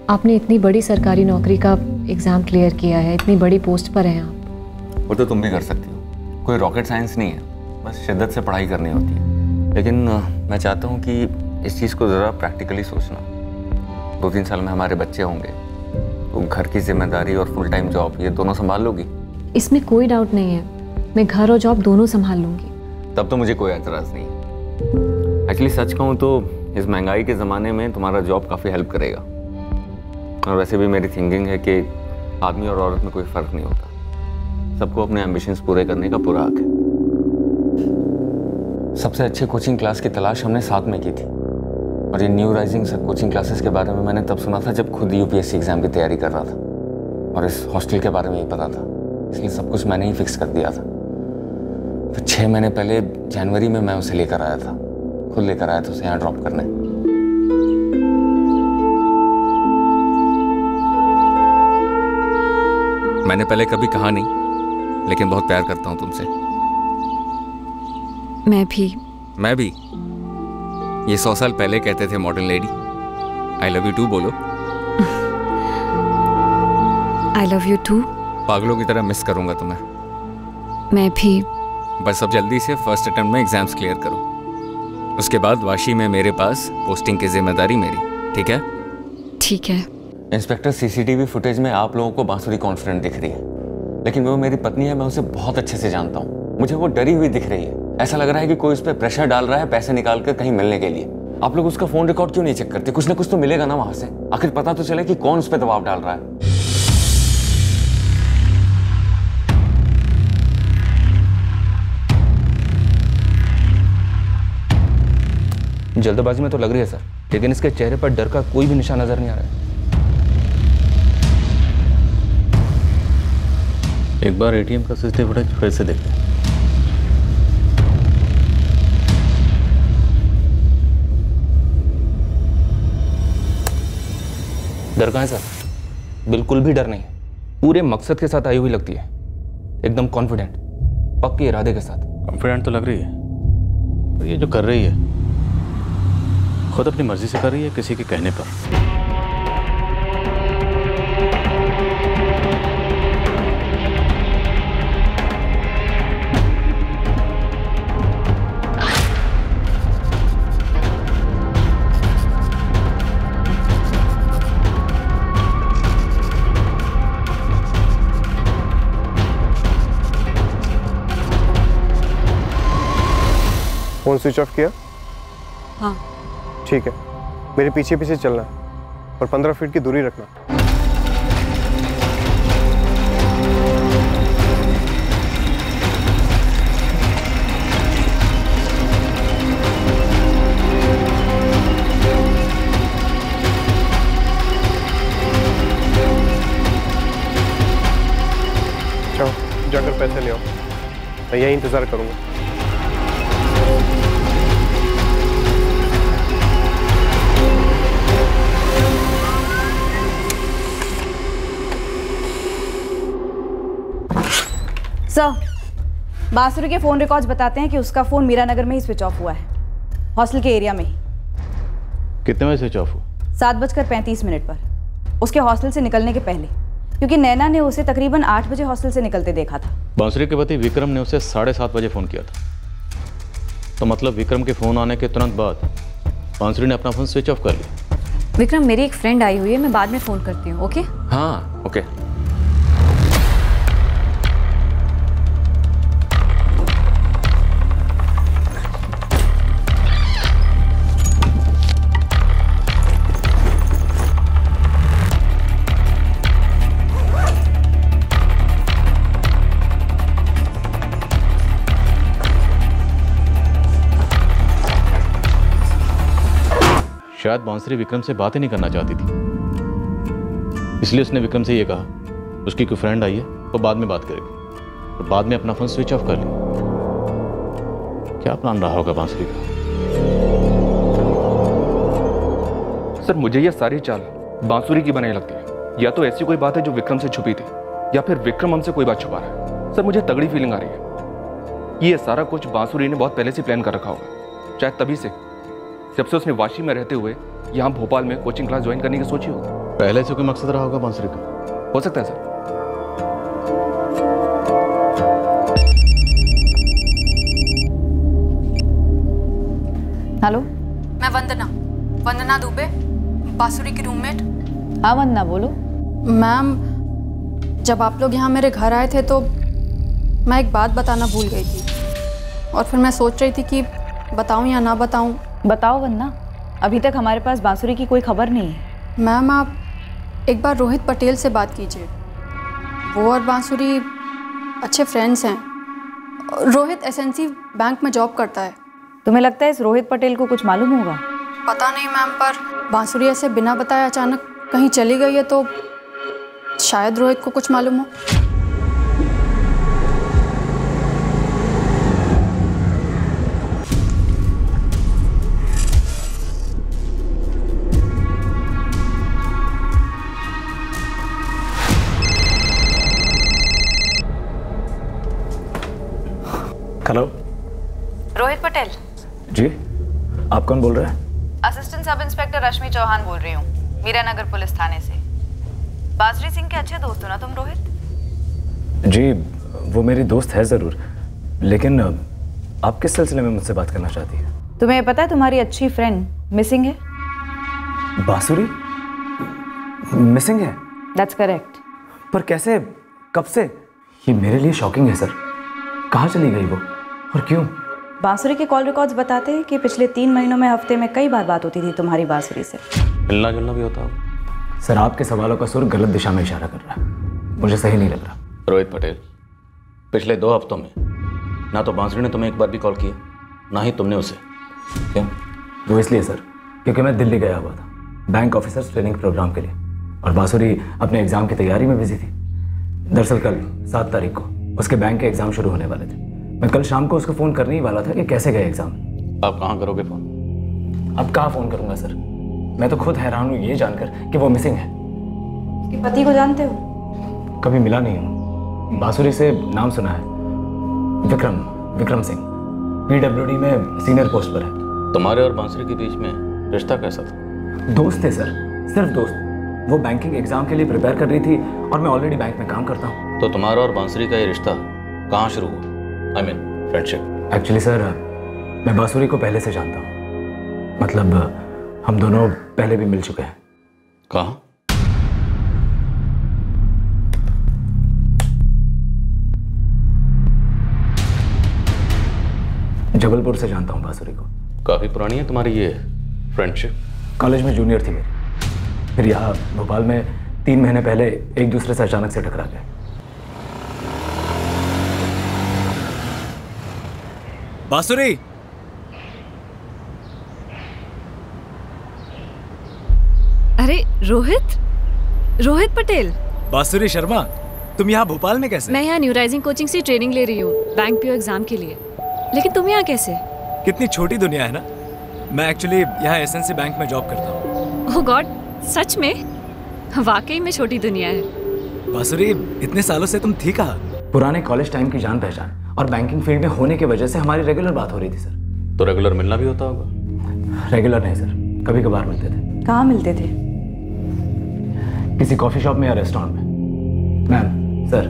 आपने इतनी बड़ी सरकारी नौकरी का एग्ज़ाम क्लियर किया है, इतनी बड़ी पोस्ट पर हैं आप। वो तो तुम भी कर सकती हो, कोई रॉकेट साइंस नहीं है, बस शिद्दत से पढ़ाई करनी होती है। लेकिन मैं चाहता हूँ कि इस चीज़ को ज़रा प्रैक्टिकली सोचना। 2-3 साल में हमारे बच्चे होंगे, तुम घर की जिम्मेदारी और फुल टाइम जॉब ये दोनों संभाल लोगी? इसमें कोई डाउट नहीं है, मैं घर और जॉब दोनों संभाल लूँगी। तब तो मुझे कोई एतराज़ नहीं है। एक्चुअली सच कहूँ तो इस महंगाई के ज़माने में तुम्हारा जॉब काफ़ी हेल्प करेगा। और वैसे भी मेरी थिंकिंग है कि आदमी और औरत में कोई फ़र्क नहीं होता, सबको अपने एम्बिशंस पूरे करने का पूरा हक है। सबसे अच्छे कोचिंग क्लास की तलाश हमने साथ में की थी, और ये न्यू राइजिंग कोचिंग क्लासेस के बारे में मैंने तब सुना था जब खुद यूपीएससी एग्ज़ाम की तैयारी कर रहा था, और इस हॉस्टल के बारे में ही पता था, इसलिए सब कुछ मैंने ही फिक्स कर दिया था। फिर 6 महीने पहले जनवरी में मैं उसे लेकर आया था, खुद लेकर आया था उसे यहाँ ड्रॉप करने। मैंने पहले कभी कहा नहीं, लेकिन बहुत प्यार करता हूँ तुमसे। मैं भी। ये 100 साल पहले कहते थे modern lady. I love you too बोलो। I love you too. पागलों की तरह मिस करूंगा तुम्हें। मैं भी। बस अब जल्दी से फर्स्ट अटेम्प्ट में एग्जाम्स क्लियर करो, उसके बाद वाशी में मेरे पास पोस्टिंग की जिम्मेदारी मेरी, ठीक है? ठीक है। इंस्पेक्टर, सीसीटीवी फुटेज में आप लोगों को बांसुरी कॉन्फिडेंट दिख रही है, लेकिन वो मेरी पत्नी है, मैं उसे बहुत अच्छे से जानता हूँ। मुझे वो डरी हुई दिख रही है, ऐसा लग रहा है कि कोई उस पर प्रेशर डाल रहा है पैसे निकाल कर कहीं मिलने के लिए। आप लोग उसका फोन रिकॉर्ड क्यों नहीं चेक करते? कुछ ना कुछ तो मिलेगा ना वहां से, आखिर पता तो चले कि कौन उस पर दबाव डाल रहा है। जल्दबाजी में तो लग रही है सर, लेकिन इसके चेहरे पर डर का कोई भी निशान नजर नहीं आ रहा है। एक बार एटीएम का सीसीटीवी फुटेज फिर से देखते हैं। डर कहाँ है सर? बिल्कुल भी डर नहीं है, पूरे मकसद के साथ आई हुई लगती है, एकदम कॉन्फिडेंट, पक्के इरादे के साथ। कॉन्फिडेंट तो लग रही है, पर ये जो कर रही है खुद अपनी मर्जी से कर रही है, किसी के कहने पर। फोन स्विच ऑफ किया? हाँ। ठीक है, मेरे पीछे पीछे चलना है और 15 फीट की दूरी रखना। चलो जाकर पैसे ले आओ, मैं यही इंतजार करूंगा। सर, बांसुरी के फ़ोन रिकॉर्ड्स बताते हैं कि उसका फ़ोन मीरानगर में ही स्विच ऑफ हुआ है, हॉस्टल के एरिया में ही। कितने बजे स्विच ऑफ हुआ? 7:35 पर, उसके हॉस्टल से निकलने के पहले, क्योंकि नैना ने उसे तकरीबन 8 बजे हॉस्टल से निकलते देखा था। बांसुरी के पति विक्रम ने उसे 7:30 बजे फ़ोन किया था, तो मतलब विक्रम के फ़ोन आने के तुरंत बाद बांसुरी ने अपना फ़ोन स्विच ऑफ कर लिया। विक्रम, मेरी एक फ्रेंड आई हुई है, मैं बाद में फ़ोन करती हूँ। ओके? हाँ, ओके। शायद बांसुरी विक्रम से बात ही नहीं करना चाहती थी, इसलिए उसने विक्रम से ये कहा उसकी कोई फ्रेंड आई है वो बाद में बात करेगी, और बाद में अपना फोन स्विच ऑफ कर लिया। क्या प्लान रहा होगा बांसुरी का? सर मुझे यह सारी चाल बांसुरी की बनाई लगती है। या तो ऐसी कोई बात है जो विक्रम से छुपी थी, या फिर विक्रम हमसे कोई बात छुपा रहा है। सर मुझे तगड़ी फीलिंग आ रही है कि ये सारा कुछ बांसुरी ने बहुत पहले से प्लान कर रखा होगा। शायद तभी से, जब से उसने वाशी में रहते हुए यहाँ भोपाल में कोचिंग क्लास ज्वाइन करने की सोची होगी। पहले से कोई मकसद रहा होगा बांसुरी का? हो सकता है सर। हेलो, मैं वंदना दुबे, बांसुरी की रूममेट। हाँ वंदना, बोलो। मैम, जब आप लोग यहाँ मेरे घर आए थे तो मैं एक बात बताना भूल गई थी, और फिर मैं सोच रही थी कि बताऊँ या ना बताऊँ। बताओ वंदना, अभी तक हमारे पास बांसुरी की कोई खबर नहीं है। मैम, आप एक बार रोहित पटेल से बात कीजिए। वो और बांसुरी अच्छे फ्रेंड्स हैं। रोहित एसएनसी बैंक में जॉब करता है। तुम्हें लगता है इस रोहित पटेल को कुछ मालूम होगा? पता नहीं मैम, पर बांसुरी ऐसे बिना बताए अचानक कहीं चली गई है तो शायद रोहित को कुछ मालूम हो। हेलो, रोहित पटेल जी, आप कौन बोल रहे हैं? असिस्टेंट सब इंस्पेक्टर रश्मि चौहान बोल रही हूँ, मीरानगर पुलिस थाने से। बांसुरी सिंह के अच्छे दोस्त हो ना तुम रोहित? जी, वो मेरी दोस्त है ज़रूर, लेकिन आप किस सिलसिले में मुझसे बात करना चाहती हैं? तुम्हें पता है तुम्हारी अच्छी फ्रेंड मिसिंग है? बांसुरी मिसिंग है? That's correct. पर कैसे, कब से? ये मेरे लिए शॉकिंग है सर। कहाँ चली गई वो और क्यों? बांसुरी के कॉल रिकॉर्ड्स बताते हैं कि पिछले 3 महीनों में हफ्ते में कई बार बात होती थी तुम्हारी बांसुरी से। मिलना जुलना भी होता होगा। सर, आपके सवालों का सुर गलत दिशा में इशारा कर रहा है, मुझे सही नहीं लग रहा। रोहित पटेल, पिछले 2 हफ्तों में ना तो बांसुरी ने तुम्हें एक बार भी कॉल किया, ना ही तुमने उसे। क्यों? वो इसलिए सर, क्योंकि मैं दिल्ली गया हुआ था बैंक ऑफिसर्स ट्रेनिंग प्रोग्राम के लिए, और बांसुरी अपने एग्ज़ाम की तैयारी में बिजी थी। दरअसल कल 7 तारीख को उसके बैंक के एग्ज़ाम शुरू होने वाले थे। मैं कल शाम को उसको फ़ोन करने ही वाला था कि कैसे गए एग्ज़ाम। आप कहाँ करोगे फ़ोन? अब कहाँ फ़ोन करूँगा सर, मैं तो खुद हैरान हूँ ये जानकर कि वो मिसिंग है। उसके पति को जानते हो? कभी मिला नहीं हूँ, बांसुरी से नाम सुना है। विक्रम सिंह PWD में सीनियर पोस्ट पर है। तुम्हारे और बांसुरी के बीच में रिश्ता कैसा था? दोस्त थे सर, सिर्फ दोस्त। वो बैंकिंग एग्जाम के लिए प्रिपेयर कर रही थी और मैं ऑलरेडी बैंक में काम करता हूँ। तो तुम्हारा और बांसुरी का ये रिश्ता कहाँ शुरू हुआ? I mean friendship. Actually sir, मैं बांसुरी को पहले से जानता हूँ, मतलब हम दोनों पहले भी मिल चुके हैं। कहाँ? जबलपुर से जानता हूँ बांसुरी को। काफी पुरानी है तुम्हारी ये फ्रेंडशिप? कॉलेज में जूनियर थी मेरी, फिर यहाँ भोपाल में 3 महीने पहले एक दूसरे से अचानक से टकरा गए। बांसुरी, अरे रोहित पटेल। बांसुरी शर्मा, तुम यहाँ भोपाल में कैसे? मैं यहाँ न्यू राइजिंग कोचिंग से ट्रेनिंग ले रही हूँ बैंक पीओ एग्जाम के लिए, लेकिन तुम यहाँ कैसे? कितनी छोटी दुनिया है ना। मैं एक्चुअली यहाँ एसएनसी बैंक में जॉब करता हूँ। ओह गॉड, सच में? वाकई में छोटी दुनिया है। बांसुरी, इतने सालों से तुम थी कहाँ? पुराने कॉलेज टाइम की जान पहचान और बैंकिंग फील्ड में होने की वजह से हमारी रेगुलर बात हो रही थी सर। तो रेगुलर मिलना भी होता होगा? रेगुलर नहीं सर, कभी कभार मिलते थे। कहाँ मिलते थे? किसी कॉफी शॉप में या रेस्टोरेंट में। मैम, सर,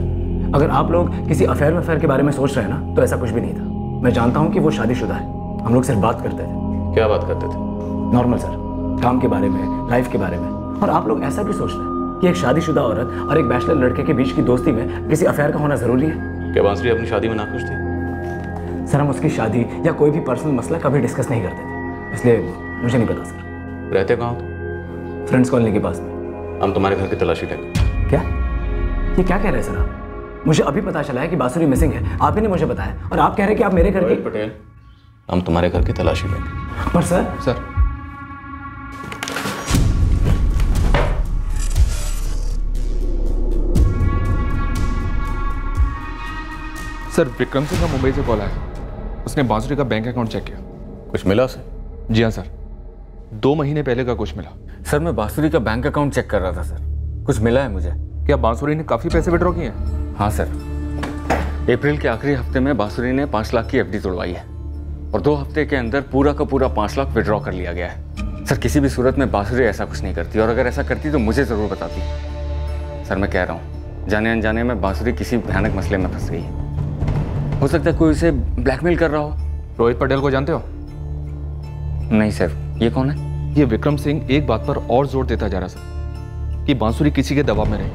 अगर आप लोग किसी अफेयर के बारे में सोच रहे हैं ना, तो ऐसा कुछ भी नहीं था। मैं जानता हूँ कि वो शादीशुदा है। हम लोग सिर्फ बात करते थे। क्या बात करते थे? नॉर्मल सर, काम के बारे में, लाइफ के बारे में। और आप लोग ऐसा भी सोच रहे हैं कि एक शादीशुदा औरत और एक बैचलर लड़के के बीच की दोस्ती में किसी अफेयर का होना जरूरी है? क्या बांसुरी अपनी शादी में नाखुश थी? सर, हम उसकी शादी या कोई भी पर्सनल मसला कभी डिस्कस नहीं करते थे, इसलिए मुझे नहीं पता सर। रहते कहाँ हो? फ्रेंड्स कॉलोनी के पास में। हम तुम्हारे घर की तलाशी लेंगे। क्या? ये क्या कह रहे हैं सर आप? मुझे अभी पता चला है कि बांसुरी मिसिंग है, आप ही ने मुझे बताया, और आप कह रहे हैं कि आप मेरे घर की। पटेल, हम तुम्हारे घर की तलाशी लेंगे। पर सर सर विक्रम सिंह का मुंबई से कॉल आया। उसने बांसुरी का बैंक अकाउंट चेक किया। कुछ मिला उसे? जी हाँ सर, 2 महीने पहले का कुछ मिला। सर मैं बांसुरी का बैंक अकाउंट चेक कर रहा था सर, कुछ मिला है मुझे। क्या बांसुरी ने काफ़ी पैसे विड्रॉ किए हैं? हाँ सर, अप्रैल के आखिरी हफ्ते में बांसुरी ने 5 लाख की एफडी तोड़वाई है और 2 हफ्ते के अंदर पूरा का पूरा 5 लाख विड्रॉ कर लिया गया है। सर किसी भी सूरत में बांसुरी ऐसा कुछ नहीं करती, और अगर ऐसा करती तो मुझे ज़रूर बताती। सर मैं कह रहा हूँ, जाने अनजाने में बांसुरी किसी भयानक मसले में फंस गई है। हो सकता है कोई उसे ब्लैकमेल कर रहा हो। रोहित पटेल को जानते हो? नहीं सर, ये कौन है? ये विक्रम सिंह एक बात पर और जोर देता जा रहा सर कि बांसुरी किसी के दबाव में रहे,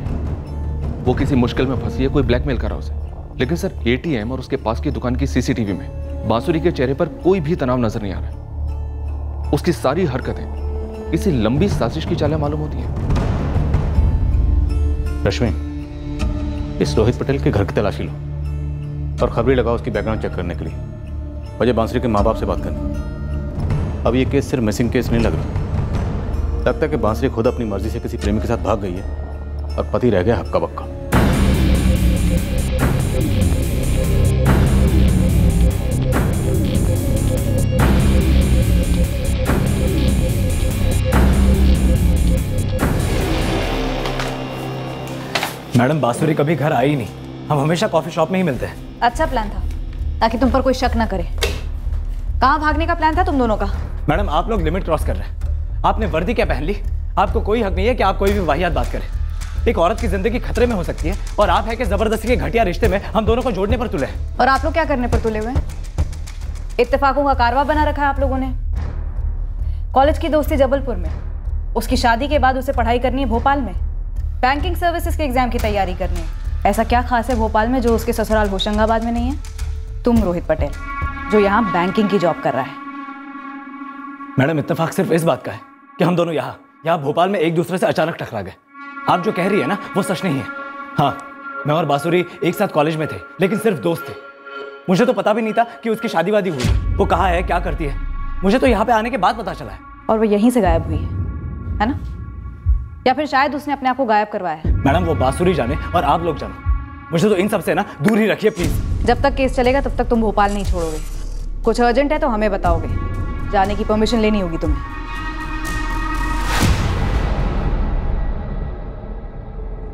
वो किसी मुश्किल में फंसी है, कोई ब्लैकमेल कर रहा उसे। लेकिन सर एटीएम और उसके पास की दुकान की सीसीटीवी में बांसुरी के चेहरे पर कोई भी तनाव नजर नहीं आ रहा। उसकी सारी हरकतें किसी लंबी साजिश की चालें मालूम होती हैं। रश्मि, इस रोहित पटेल के घर की तलाशी लो और खबरें लगाओ उसकी बैकग्राउंड चेक करने के लिए। मुझे बांसुरी के माँ बाप से बात करनी। अब ये केस सिर्फ मिसिंग केस नहीं लग रहा, लगता है कि बांसुरी खुद अपनी मर्जी से किसी प्रेमी के साथ भाग गई है और पति रह गया हक्का बक्का। मैडम बांसुरी कभी घर आई नहीं, हम हमेशा कॉफी शॉप में ही मिलते हैं। अच्छा प्लान था, ताकि तुम पर कोई शक ना करे। कहाँ भागने का प्लान था तुम दोनों का? मैडम आप लोग लिमिट क्रॉस कर रहे हैं। आपने वर्दी क्या पहन ली? आपको कोई हक नहीं है कि आप कोई भी वाहियात बात करें। एक औरत की जिंदगी खतरे में हो सकती है और आप है कि जबरदस्ती के घटिया रिश्ते में हम दोनों को जोड़ने पर तुले हैं। और आप लोग क्या करने पर तुले हुए हैं? इत्तेफाकों का कारवा बना रखा है आप लोगों ने। कॉलेज की दोस्ती जबलपुर में, उसकी शादी के बाद उसे पढ़ाई करनी है भोपाल में, बैंकिंग सर्विसेज के एग्जाम की तैयारी करनी है। ऐसा क्या खास है भोपाल में जो उसके ससुराल होशंगाबाद में नहीं है? तुम रोहित पटेल जो यहाँ बैंकिंग की जॉब कर रहा है। मैडम इत्तेफाक सिर्फ इस बात का है कि हम दोनों यहाँ भोपाल में एक दूसरे से अचानक टकरा गए। आप जो कह रही है ना वो सच नहीं है। हाँ, मैं और बांसुरी एक साथ कॉलेज में थे, लेकिन सिर्फ दोस्त थे। मुझे तो पता भी नहीं था कि उसकी शादी वादी हुई, वो कहाँ है, क्या करती है। मुझे तो यहाँ पे आने के बाद पता चला है। और वो यहीं से गायब हुई है ना? या फिर शायद उसने अपने आप को गायब करवाया है। मैडम वो बांसुरी जाने और आप लोग जानो, मुझे तो इन सब से ना दूर ही रखिए प्लीज। जब तक केस चलेगा तब तक तुम भोपाल नहीं छोड़ोगे। कुछ अर्जेंट है तो हमें बताओगे, जाने की परमिशन लेनी होगी तुम्हें।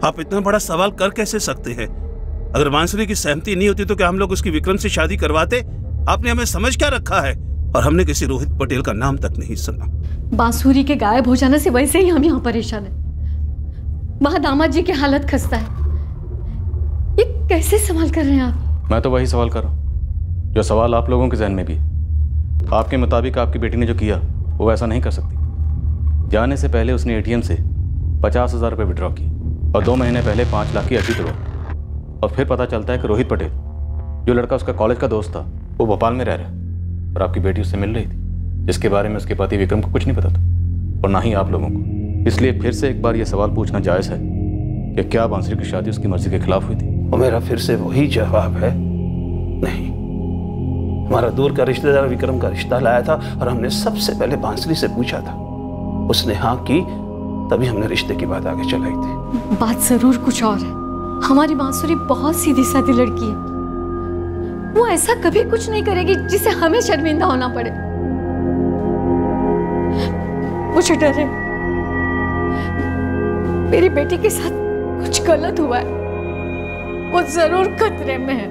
आप इतना बड़ा सवाल कर कैसे सकते हैं? अगर बांसुरी की सहमति नहीं होती तो क्या हम लोग उसकी विक्रम से शादी करवाते? आपने हमें समझ क्या रखा है? और हमने किसी रोहित पटेल का नाम तक नहीं सुना। बांसुरी के गायब हो जाने से वैसे ही हम यहाँ परेशान हैं। वहां दामाद जी की हालत खस्ता है। ये कैसे सवाल कर रहे हैं आप? मैं तो वही सवाल कर रहा हूँ जो सवाल आप लोगों के जहन में भी। आपके मुताबिक आपकी बेटी ने जो किया वो ऐसा नहीं कर सकती। जाने से पहले उसने एटीएम से 50,000 रुपये विड्रॉ की और 2 महीने पहले 5 लाख की एफडी तोड़ा। और फिर पता चलता है कि रोहित पटेल, जो लड़का उसका कॉलेज का दोस्त था, वो भोपाल में रह रहा है और आपकी बेटी उससे मिल रही थी, जिसके बारे में उसके पति विक्रम को कुछ नहीं पता था और ना ही आप लोगों को। इसलिए फिर से एक बार ये सवाल पूछना जायज़ है कि क्या बांसुरी की शादी उसकी मर्जी के खिलाफ हुई थी? और मेरा फिर से वही जवाब है, नहीं। हमारा दूर का रिश्तेदार विक्रम का रिश्ता लाया था और हमने सबसे पहले बांसुरी से पूछा था। उसने हाँ की, तभी हमने रिश्ते की बात आगे चलाई थी। बात जरूर कुछ और है। हमारी बांसुरी बहुत सीधी सादी लड़की है। वो ऐसा कभी कुछ नहीं करेगी जिसे हमें शर्मिंदा होना पड़े। मुझे डर है मेरी बेटी के साथ कुछ गलत हुआ है। वो जरूर खतरे में है।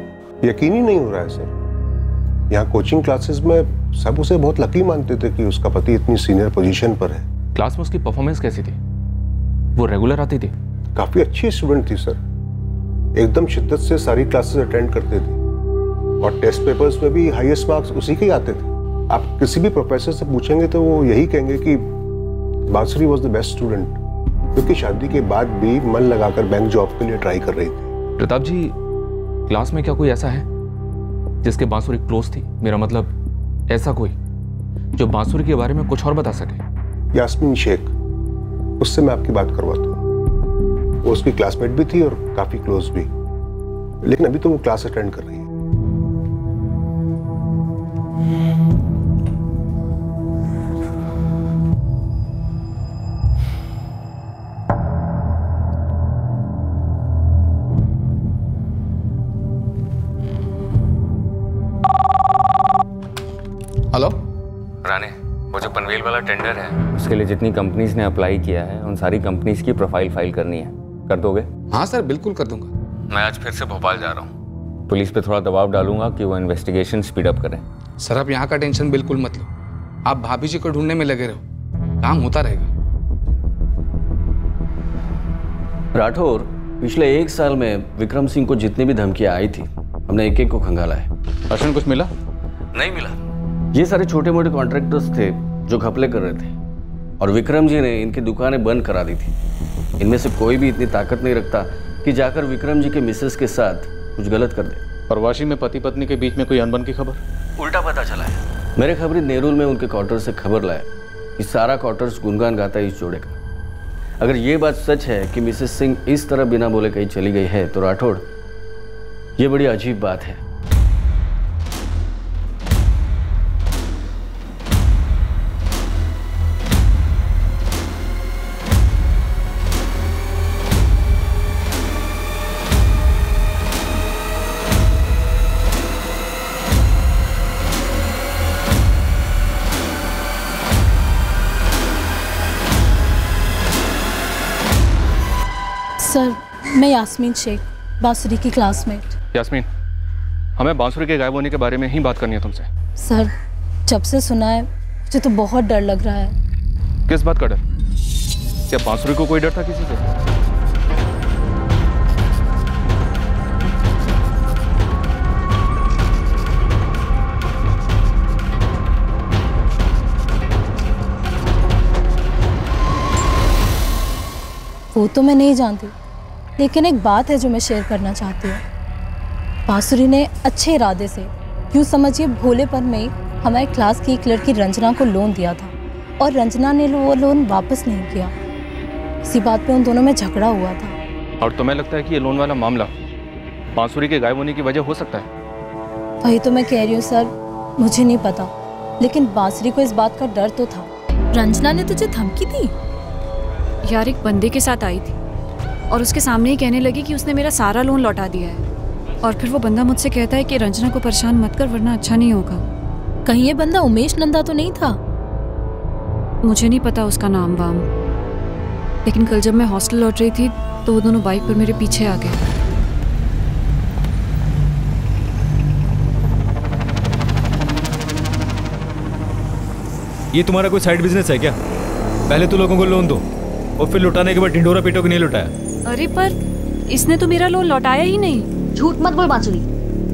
यकीन ही नहीं हो रहा है सर। यहाँ कोचिंग क्लासेस में सब उसे बहुत लकी मानते थे कि उसका पति इतनी सीनियर पोजीशन पर है। क्लास में उसकी परफॉर्मेंस कैसी थी? वो रेगुलर आती थी? काफी अच्छी स्टूडेंट थी सर, एकदम शिद्दत से सारी क्लासेस अटेंड करते थे और टेस्ट पेपर्स में भी हाईएस्ट मार्क्स उसी के ही आते थे। आप किसी भी प्रोफेसर से पूछेंगे तो वो यही कहेंगे कि बांसुरी वॉज द बेस्ट स्टूडेंट, क्योंकि शादी के बाद भी मन लगाकर बैंक जॉब के लिए ट्राई कर रही थी। प्रताप जी, क्लास में क्या कोई ऐसा है जिसके बांसुरी क्लोज थी? मेरा मतलब ऐसा कोई जो बांसुरी के बारे में कुछ और बता सके? यास्मीन शेख, उससे मैं आपकी बात करवाता हूँ। वो उसकी क्लासमेट भी थी और काफी क्लोज भी, लेकिन अभी तो वो क्लास अटेंड कर रही है। राणे, वो जो पनवेल वाला टेंडर है उसके लिए जितनी कंपनीज ने अप्लाई किया है उन सारी कंपनीज की प्रोफाइल फाइल करनी है, कर दोगे? हाँ सर, बिल्कुल कर दूंगा। मैं आज फिर से भोपाल जा रहा हूँ, पुलिस पे थोड़ा दबाव डालूंगा कि वो इन्वेस्टिगेशन स्पीड अप करें। सर आप यहाँ का टेंशन बिल्कुल मत लो, आप भाभी जी को ढूंढने में लगे रहो, काम होता रहेगा। राठौर, पिछले 1 साल में विक्रम सिंह को जितनी भी धमकियां आई थी हमने एक एक को खंगाला है। अश्विन कुछ मिला? नहीं मिला। ये सारे छोटे मोटे कॉन्ट्रैक्टर्स थे जो घपले कर रहे थे और विक्रम जी ने इनकी दुकानें बंद करा दी थी। इनमें से कोई भी इतनी ताकत नहीं रखता कि जाकर विक्रम जी के मिसेस के साथ कुछ गलत कर दे। प्रवासी में पति पत्नी के बीच में कोई अनबन की खबर? उल्टा पता चला है। मेरे खबरी नेरुल में उनके क्वार्टर से खबर लाया कि सारा क्वार्टर्स गुनगान गाता है इस जोड़े का। अगर ये बात सच है कि मिसेस सिंह इस तरह बिना बोले कहीं चली गई है तो राठौड़, ये बड़ी अजीब बात है। सर, मैं यास्मीन शेख, बांसुरी की क्लासमेट। यास्मीन, हमें बांसुरी के गायब होने के बारे में ही बात करनी है तुमसे। सर, जब से सुना है मुझे तो बहुत डर लग रहा है। किस बात का डर? क्या बांसुरी को कोई डर था किसी से? वो तो मैं नहीं जानती, लेकिन एक बात है जो मैं शेयर करना चाहती हूँ। बांसुरी ने अच्छे इरादे से, यूँ समझिए भोलेपन में, हमारे क्लास की एक लड़की रंजना को लोन दिया था और रंजना ने वो लोन वापस नहीं किया। इसी बात पे उन दोनों में झगड़ा हुआ था। और तुम्हें लगता है कि ये लोन वाला मामला बांसुरी के गायब होने की वजह हो सकता है? वही तो मैं कह रही हूँ सर, मुझे नहीं पता, लेकिन बांसुरी को इस बात का डर तो था। रंजना ने तुझे धमकी दी? यार, एक बंदे के साथ आई थी और उसके सामने ही कहने लगी कि उसने मेरा सारा लोन लौटा दिया है। और फिर वो बंदा मुझसे कहता है कि रंजना को परेशान मत कर वरना अच्छा नहीं होगा। कहीं ये बंदा उमेश नंदा तो नहीं था? मुझे नहीं पता उसका नाम वाम, लेकिन कल जब मैं हॉस्टल लौट रही थी तो वो दोनों बाइक पर मेरे पीछे आ गए। ये तुम्हारा कोई साइड बिजनेस है क्या? पहले तो लोगों को लोन दो और फिर लौटाने के बाद ढिंडोरा पीटो को नहीं लौटाया। अरे पर इसने तो मेरा लोन लौटाया ही नहीं। झूठ मत बोल बांसुरी,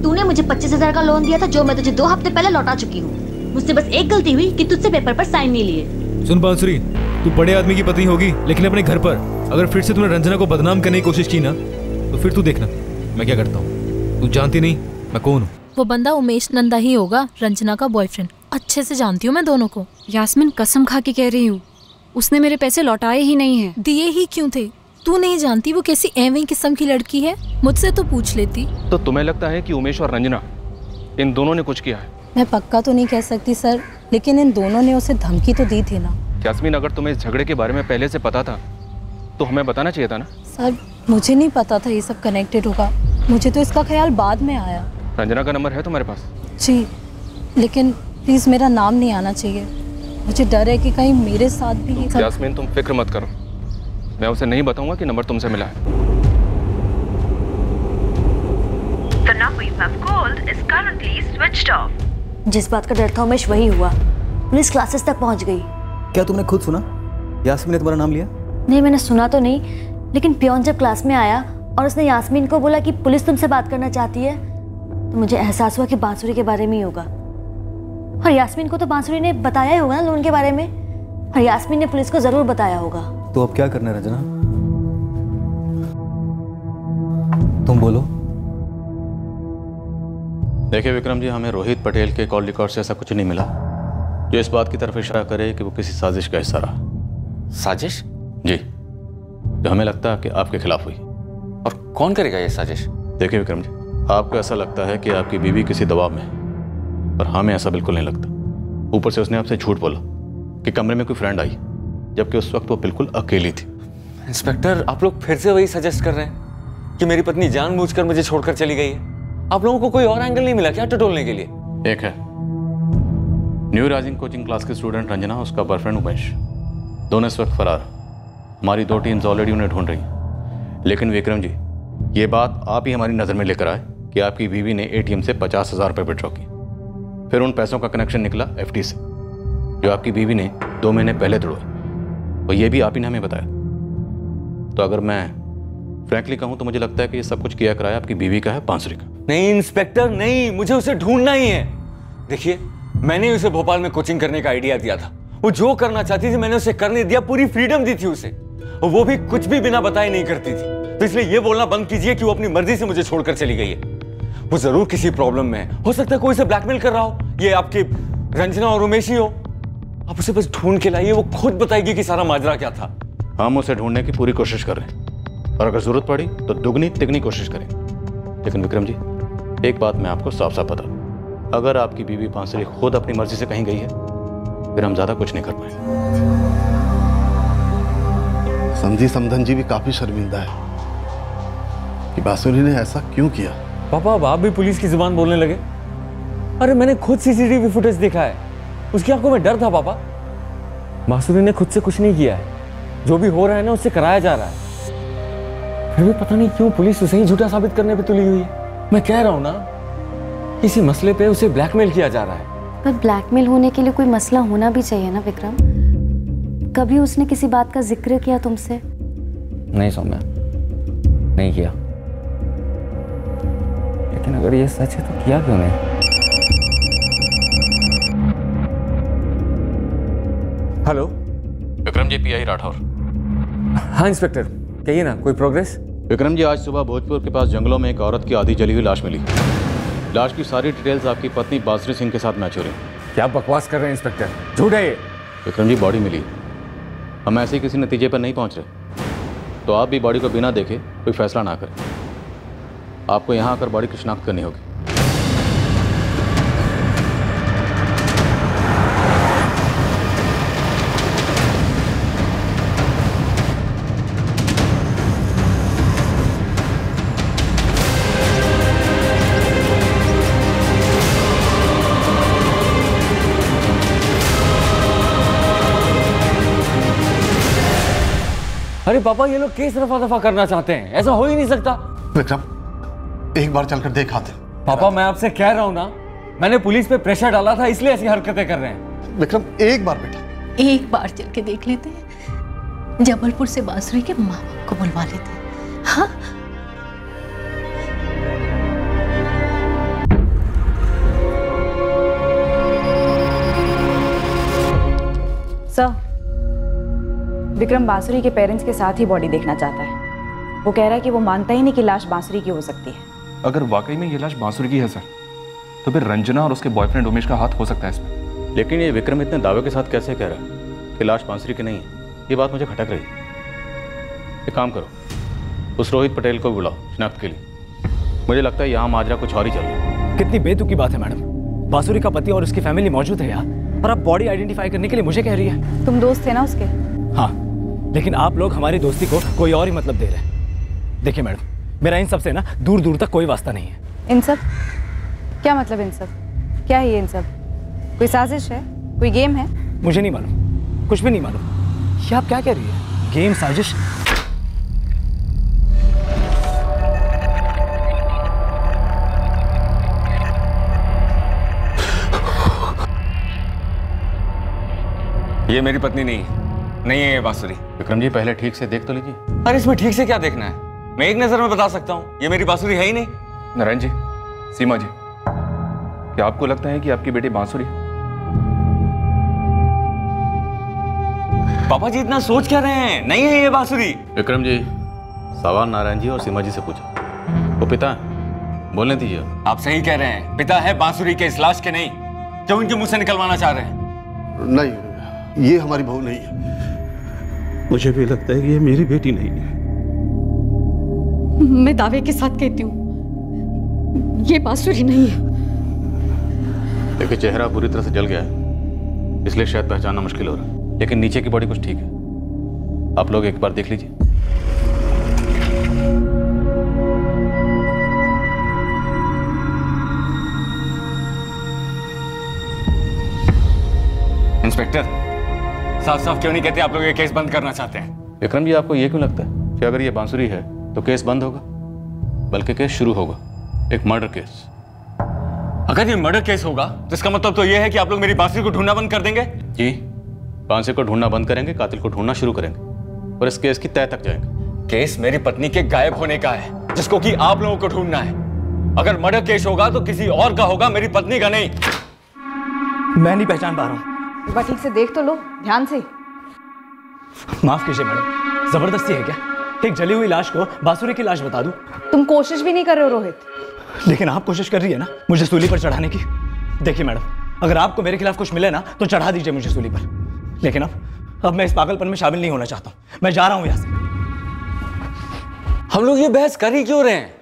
तूने मुझे 25,000 का लोन दिया था जो मैं तुझे 2 हफ्ते पहले लौटा चुकी हूँ। मुझसे बस एक गलती हुई कि तुझसे पेपर पर साइन नहीं लिए। सुन बांसुरी, तू बड़े आदमी की पत्नी होगी, लेकिन अपने घर पर अगर फिर से तुमने रंजना को बदनाम करने की कोशिश की ना तो फिर तू देखना मैं क्या करता हूँ। तू जानती नहीं मैं कौन हूँ। वो बंदा उमेश नंदा ही होगा, रंजना का बॉयफ्रेंड। अच्छे से जानती हूँ मैं दोनों को। यास्मीन, कसम खा के कह रही हूँ, उसने मेरे पैसे लौटाए ही नहीं है। दिए ही क्यों थे? तू नहीं जानती वो कैसी एवं किस्म की लड़की है? मुझसे तो पूछ लेती। तो तुम्हें लगता है कि उमेश और रंजना इन दोनों ने कुछ किया है? मैं पक्का तो नहीं कह सकती सर, लेकिन इन दोनों ने उसे धमकी तो दी थी ना। यास्मीन, अगर तुम्हें इस झगड़े के बारे में पहले से पता था तो हमें बताना चाहिए था ना। सर, मुझे नहीं पता था ये सब कनेक्टेड होगा, मुझे तो इसका ख्याल बाद में आया। रंजना का नंबर है तुम्हारे पास? जी, लेकिन प्लीज मेरा नाम नहीं आना चाहिए। मुझे डर है कि कहीं मेरे साथ भी ये सब... यास्मीन, तुम फिक्र मत करो, मैं उसे नहीं बताऊंगा कि नंबर तुमसे मिला है। The number you have called is currently switched off. जिस बात का डर था उमेश वही हुआ। पुलिस क्लासेस तक पहुंच गई। क्या तुमने खुद सुना यास्मीन ने तुम्हारा नाम लिया? नहीं, मैंने सुना तो नहीं, लेकिन पियोन जब क्लास में आया और उसने यास्मीन को बोला कि पुलिस तुमसे बात करना चाहती है तो मुझे एहसास हुआ कि बांसुरी के बारे में ही होगा। और यास्मीन को तो बांसुरी ने बताया ही होगा ना लोन के बारे में, और यास्मीन ने पुलिस को जरूर बताया होगा। तो अब क्या करना है रंजना? तुम बोलो। देखिए विक्रम जी, हमें रोहित पटेल के कॉल रिकॉर्ड से ऐसा कुछ नहीं मिला जो इस बात की तरफ इशारा करे कि वो किसी साजिश का हिस्सा रहा। साजिश? जी, जो हमें लगता है कि आपके खिलाफ हुई। और कौन करेगा ये साजिश? देखिए विक्रम जी, आपको ऐसा लगता है कि आपकी बीवी किसी दबाव में है, पर हमें ऐसा बिल्कुल नहीं लगता। ऊपर से उसने आपसे झूठ बोला कि कमरे में कोई फ्रेंड आई, जबकि उस वक्त वो बिल्कुल अकेली थी। इंस्पेक्टर, आप लोग फिर से वही सजेस्ट कर रहे हैं कि मेरी पत्नी जानबूझकर मुझे छोड़कर चली गई है? आप लोगों को कोई और एंगल नहीं मिला क्या टटोलने के लिए? एक है, न्यू राइजिंग कोचिंग क्लास के स्टूडेंट रंजना, उसका बॉयफ्रेंड उमेश, दोनों इस वक्त फरार। हमारी 2 टीम्स ऑलरेडी उन्हें ढूंढ रही हैं। लेकिन विक्रम जी, ये बात आप ही हमारी नज़र में लेकर आए कि आपकी बीवी ने ATM से 50,000 रुपये विड्रॉ की। फिर उन पैसों का कनेक्शन निकला FD से, जो आपकी बीवी ने 2 महीने पहले तोड़वाई, और ये भी आप ही ने हमें बताया। तो अगर मैं फ्रैंकली कहूँ तो मुझे लगता है कि ये सब कुछ किया कराया आपकी बीवी का है, बांसुरी का। नहीं इंस्पेक्टर नहीं, मुझे उसे ढूंढना ही है। देखिए, मैंने उसे भोपाल में कोचिंग करने का आइडिया दिया था। वो जो करना चाहती थी मैंने उसे करने दिया, पूरी फ्रीडम दी थी उसे, और वो भी कुछ भी बिना बताए नहीं करती थी। तो इसलिए ये बोलना बंद कीजिए कि वो अपनी मर्जी से मुझे छोड़कर चली गई है। वो जरूर किसी प्रॉब्लम में है, हो सकता है कोई उसे ब्लैकमेल कर रहा हो, ये आपकी रंजना और उमेश ही हो। आप उसे बस ढूंढ के लाइए, वो खुद बताएगी कि सारा माजरा क्या था। हम उसे ढूंढने की पूरी कोशिश कर रहे हैं, और अगर जरूरत पड़ी तो दुगनी तिगनी कोशिश करेंगे। लेकिन विक्रम जी, एक बात मैं आपको साफ साफ बता दूं, अगर आपकी बीवी बांसुरी खुद अपनी मर्जी से कहीं गई है, फिर हम ज्यादा कुछ नहीं कर पाएंगे। समझी समधन जी भी काफी शर्मिंदा है कि बांसुरी ने ऐसा क्यों किया। पापा, अब आप भी पुलिस की जुबान बोलने लगे। अरे मैंने खुद CCTV फुटेज देखा है, उसकी आंखों में डर था पापा। बांसुरी ने खुद से कुछ नहीं किया है, जो भी हो रहा है ना उससे कराया जा रहा है। फिर भी पता नहीं क्यों पुलिस उसे ही झूठा साबित करने पे तुली हुई है। मैं कह रहा हूं ना, किसी मसले पे उसे ब्लैकमेल किया जा रहा है। पर ब्लैकमेल होने के लिए कोई मसला होना भी चाहिए ना विक्रम। कभी उसने किसी बात का जिक्र किया तुमसे? नहीं सौम्या, नहीं किया। लेकिन अगर ये सच है तो किया क्यों नहीं? Hello, Vikram ji, PI Rathore. हाँ इंस्पेक्टर, कहिए ना, कोई प्रोग्रेस? विक्रम जी, आज सुबह भोजपुर के पास जंगलों में एक औरत की आधी जली हुई लाश मिली। लाश की सारी डिटेल्स आपकी पत्नी बांसुरी सिंह के साथ मैच हो रही। क्या बकवास कर रहे हैं इंस्पेक्टर, झूठ है ये। विक्रम जी, बॉडी मिली, हम ऐसे ही किसी नतीजे पर नहीं पहुंच रहे, तो आप भी बॉडी को बिना देखे कोई फैसला ना करें। आपको यहाँ आकर बॉडी की शिनाख्त करनी होगी। अरे पापा, ये लोग केस रफा दफा करना चाहते हैं, ऐसा हो ही नहीं सकता। विक्रम, एक बार चलकर देख आते। पापा, मैं आपसे कह रहा हूं ना, मैंने पुलिस पे प्रेशर डाला था, इसलिए ऐसी हरकतें कर रहे हैं। विक्रम, एक बार बेटा, एक बार चल के देख लेते हैं। जबलपुर से बांसुरी के माँ बाप को बुलवा लेते हैं। हाँ, सर, विक्रम बांसुरी के पेरेंट्स के साथ ही बॉडी देखना चाहता है। वो कह रहा है कि वो मानता ही नहीं कि लाश बांसुरी की हो सकती है। अगर वाकई में ये लाश बांसुरी की है सर, तो फिर रंजना और उसके बॉयफ्रेंड उमेश का हाथ हो सकता है इसमें। लेकिन ये विक्रम इतने दावे के साथ कैसे कह रहा है कि लाश बांसुरी की नहीं है? ये बात मुझे खटक रही। एक काम करो, उस रोहित पटेल को बुलाओ शिनाख्त के लिए। मुझे लगता है यहाँ माजरा कुछ और ही चल रहा है। कितनी बेतुकी बात है मैडम, बांसुरी का पति और उसकी फैमिली मौजूद है यहाँ, और आप बॉडी आइडेंटिफाई करने के लिए मुझे कह रही है। तुम दोस्त थे ना उसके? हाँ, लेकिन आप लोग हमारी दोस्ती को कोई और ही मतलब दे रहे हैं। देखिए मैडम, मेरा इन सब से ना दूर दूर तक कोई वास्ता नहीं है। इन सब? क्या मतलब इन सब? क्या है ये इन सब? कोई साजिश है, कोई गेम है? मुझे नहीं मालूम, कुछ भी नहीं मालूम। ये आप क्या कह रही है? गेम, साजिश? ये मेरी पत्नी नहीं है ये बांसुरी। विक्रम जी, पहले ठीक से देख तो लीजिए। अरे इसमें ठीक से क्या देखना है, मैं एक नजर में बता सकता हूँ, ये मेरी बांसुरी है ही नहीं। नारायण जी, सीमा जी, क्या आपको लगता है कि आपकी बेटी बांसुरी? पापा जी इतना सोच क्या रहे हैं, नहीं है ये बांसुरी। विक्रम जी, सवाल नारायण जी और सीमा जी से पूछा। वो पिता है, बोलने दीजिए। आप सही कह रहे हैं, पिता है बांसुरी के इस लाश के नहीं, जो इनके मुंह से निकलवाना चाह रहे हैं। नहीं, ये हमारी बहू नहीं है। मुझे भी लगता है कि ये मेरी बेटी नहीं है। मैं दावे के साथ कहती हूँ, ये बांसुरी नहीं है। देखिए, चेहरा बुरी तरह से जल गया है, इसलिए शायद पहचानना मुश्किल हो रहा है, लेकिन नीचे की बॉडी कुछ ठीक है। आप लोग एक बार देख लीजिए। इंस्पेक्टर, साफ साफ क्यों नहीं कहते आप लोग ये केस बंद करना चाहते हैं? विक्रम जी, आपको ये क्यों लगता है कि अगर ये बांसुरी है तो केस बंद होगा? बल्कि केस शुरू होगा, एक मर्डर केस। अगर ये मर्डर केस होगा तो इसका मतलब तो ये है कि आप लोग मेरी बांसुरी को ढूंढना बंद कर देंगे? जी, बांसुरी को ढूंढना बंद करेंगे, कातिल को ढूंढना शुरू करेंगे और इस केस की तह तक जाएंगे। केस मेरी पत्नी के गायब होने का है, जिसको कि आप लोगों को ढूंढना है। अगर मर्डर केस होगा तो किसी और का होगा, मेरी पत्नी का नहीं। मैं नहीं पहचान पा रहा हूँ। एक बार ठीक से देख तो लो, ध्यान से। माफ कीजिए मैडम, जबरदस्ती है क्या? एक जली हुई लाश को बांसुरी की लाश बता दूं? तुम कोशिश भी नहीं कर रहे हो रोहित। लेकिन आप कोशिश कर रही है ना मुझे सूली पर चढ़ाने की। देखिए मैडम, अगर आपको मेरे खिलाफ कुछ मिले ना तो चढ़ा दीजिए मुझे सूली पर, लेकिन अब मैं इस पागलपन में शामिल नहीं होना चाहता हूं। मैं जा रहा हूं यहां से। हम लोग ये बहस कर ही क्यों रहे हैं?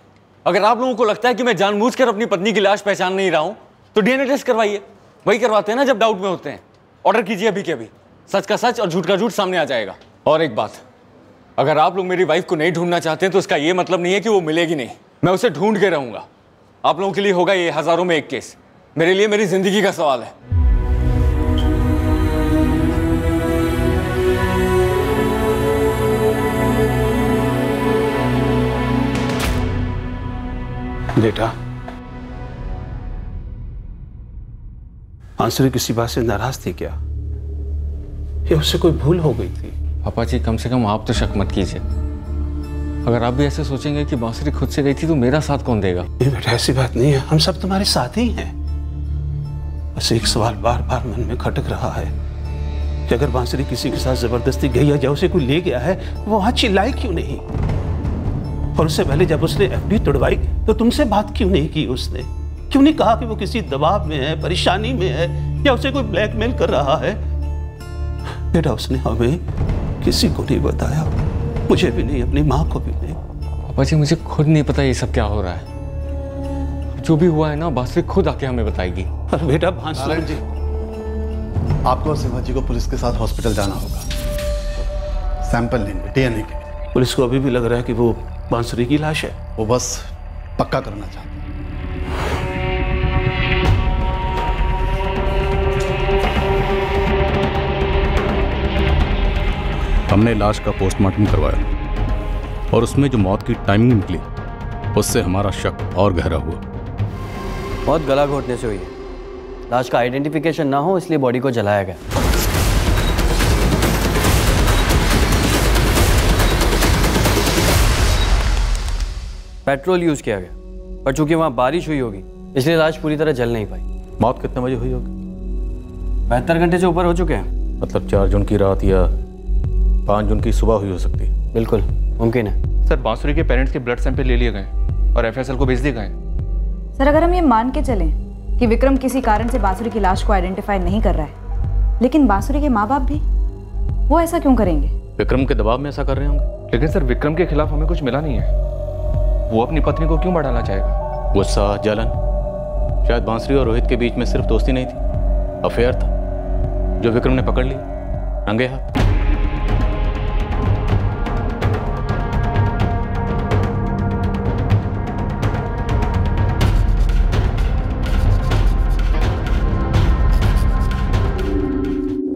अगर आप लोगों को लगता है कि मैं जानबूझकर अपनी पत्नी की लाश पहचान नहीं रहा हूं तो डीएनए टेस्ट करवाइए। वही करवाते हैं ना जब डाउट में होते हैं। ऑर्डर कीजिए अभी के अभी, सच का सच और झूठ का झूठ सामने आ जाएगा। और एक बात, अगर आप लोग मेरी वाइफ को नहीं ढूंढना चाहते हैं तो इसका ये मतलब नहीं है कि वो मिलेगी नहीं। मैं उसे ढूंढ के रहूंगा। आप लोगों के लिए होगा ये हजारों में एक केस, मेरे लिए मेरी जिंदगी का सवाल है। बेटा, बांसुरी किसी बात से नाराज थी क्या? या उससे कोई भूल हो गई थी? पापा जी, कम से कम आप तो शक मत कीजिए। अगर आप भी ऐसे सोचेंगे कि बांसुरी खुद से गई थी तो मेरा साथ कौन देगा? नहीं बेटा, ऐसी बात नहीं है, हम सब तुम्हारे साथ ही हैं। बस एक सवाल बार बार मन में खटक रहा है कि अगर बांसुरी किसी के साथ जबरदस्ती गई है या उसे कोई ले गया है, वो वहां चिल्लाई क्यों नहीं? और उससे पहले जब उसने एफडी तोड़वाई तो तुमसे बात क्यों नहीं की? उसने क्यों नहीं कहा कि वो किसी दबाव में है, परेशानी में है, या उसे कोई ब्लैकमेल कर रहा है? बेटा, उसने हमें किसी को नहीं बताया, मुझे भी नहीं, अपनी माँ को भी नहीं। पापा जी, मुझे खुद नहीं पता ये सब क्या हो रहा है। जो भी हुआ है ना, बांसुरी खुद आके हमें बताएगी। अरे बेटा, बांसुरी जी, आपको और सिम्हा जी को पुलिस के साथ हॉस्पिटल जाना होगा, सैंपल लेंगे डीएनए के। पुलिस को अभी भी लग रहा है कि वो बांसुरी की लाश है। वो बस पक्का करना चाहते हैं। हमने लाश का पोस्टमार्टम करवाया और उसमें जो मौत की टाइमिंग निकली उससे हमारा शक और गहरा हुआ। बहुत गला घोटने से हुई है। लाश का आइडेंटिफिकेशन ना हो इसलिए बॉडी को जलाया गया। पेट्रोल यूज किया गया, पर चूंकि वहां बारिश हुई होगी इसलिए लाश पूरी तरह जल नहीं पाई। मौत कितने बजे हुई होगी? 72 घंटे से ऊपर हो चुके हैं। मतलब 4 जून की रात या 5 जून की सुबह हुई हो सकती है। बिल्कुल मुमकिन है। सर, बांसुरी के पेरेंट्स के ब्लड सैंपल ले लिए गए और एफएसएल को भेज दिए गए। सर, अगर हम ये मान के चलें कि विक्रम किसी कारण से बांसुरी की लाश को आइडेंटिफाई नहीं कर रहा है, लेकिन बांसुरी के माँ बाप भी, वो ऐसा क्यों करेंगे? विक्रम के दबाव में ऐसा कर रहे होंगे। लेकिन सर, विक्रम के खिलाफ हमें कुछ मिला नहीं है। वो अपनी पत्नी को क्यों बढ़ाना चाहेगा? गुस्सा, जलन, शायद बांसुरी और रोहित के बीच में सिर्फ दोस्ती नहीं थी, अफेयर था जो विक्रम ने पकड़ लिया रंगे हाथ।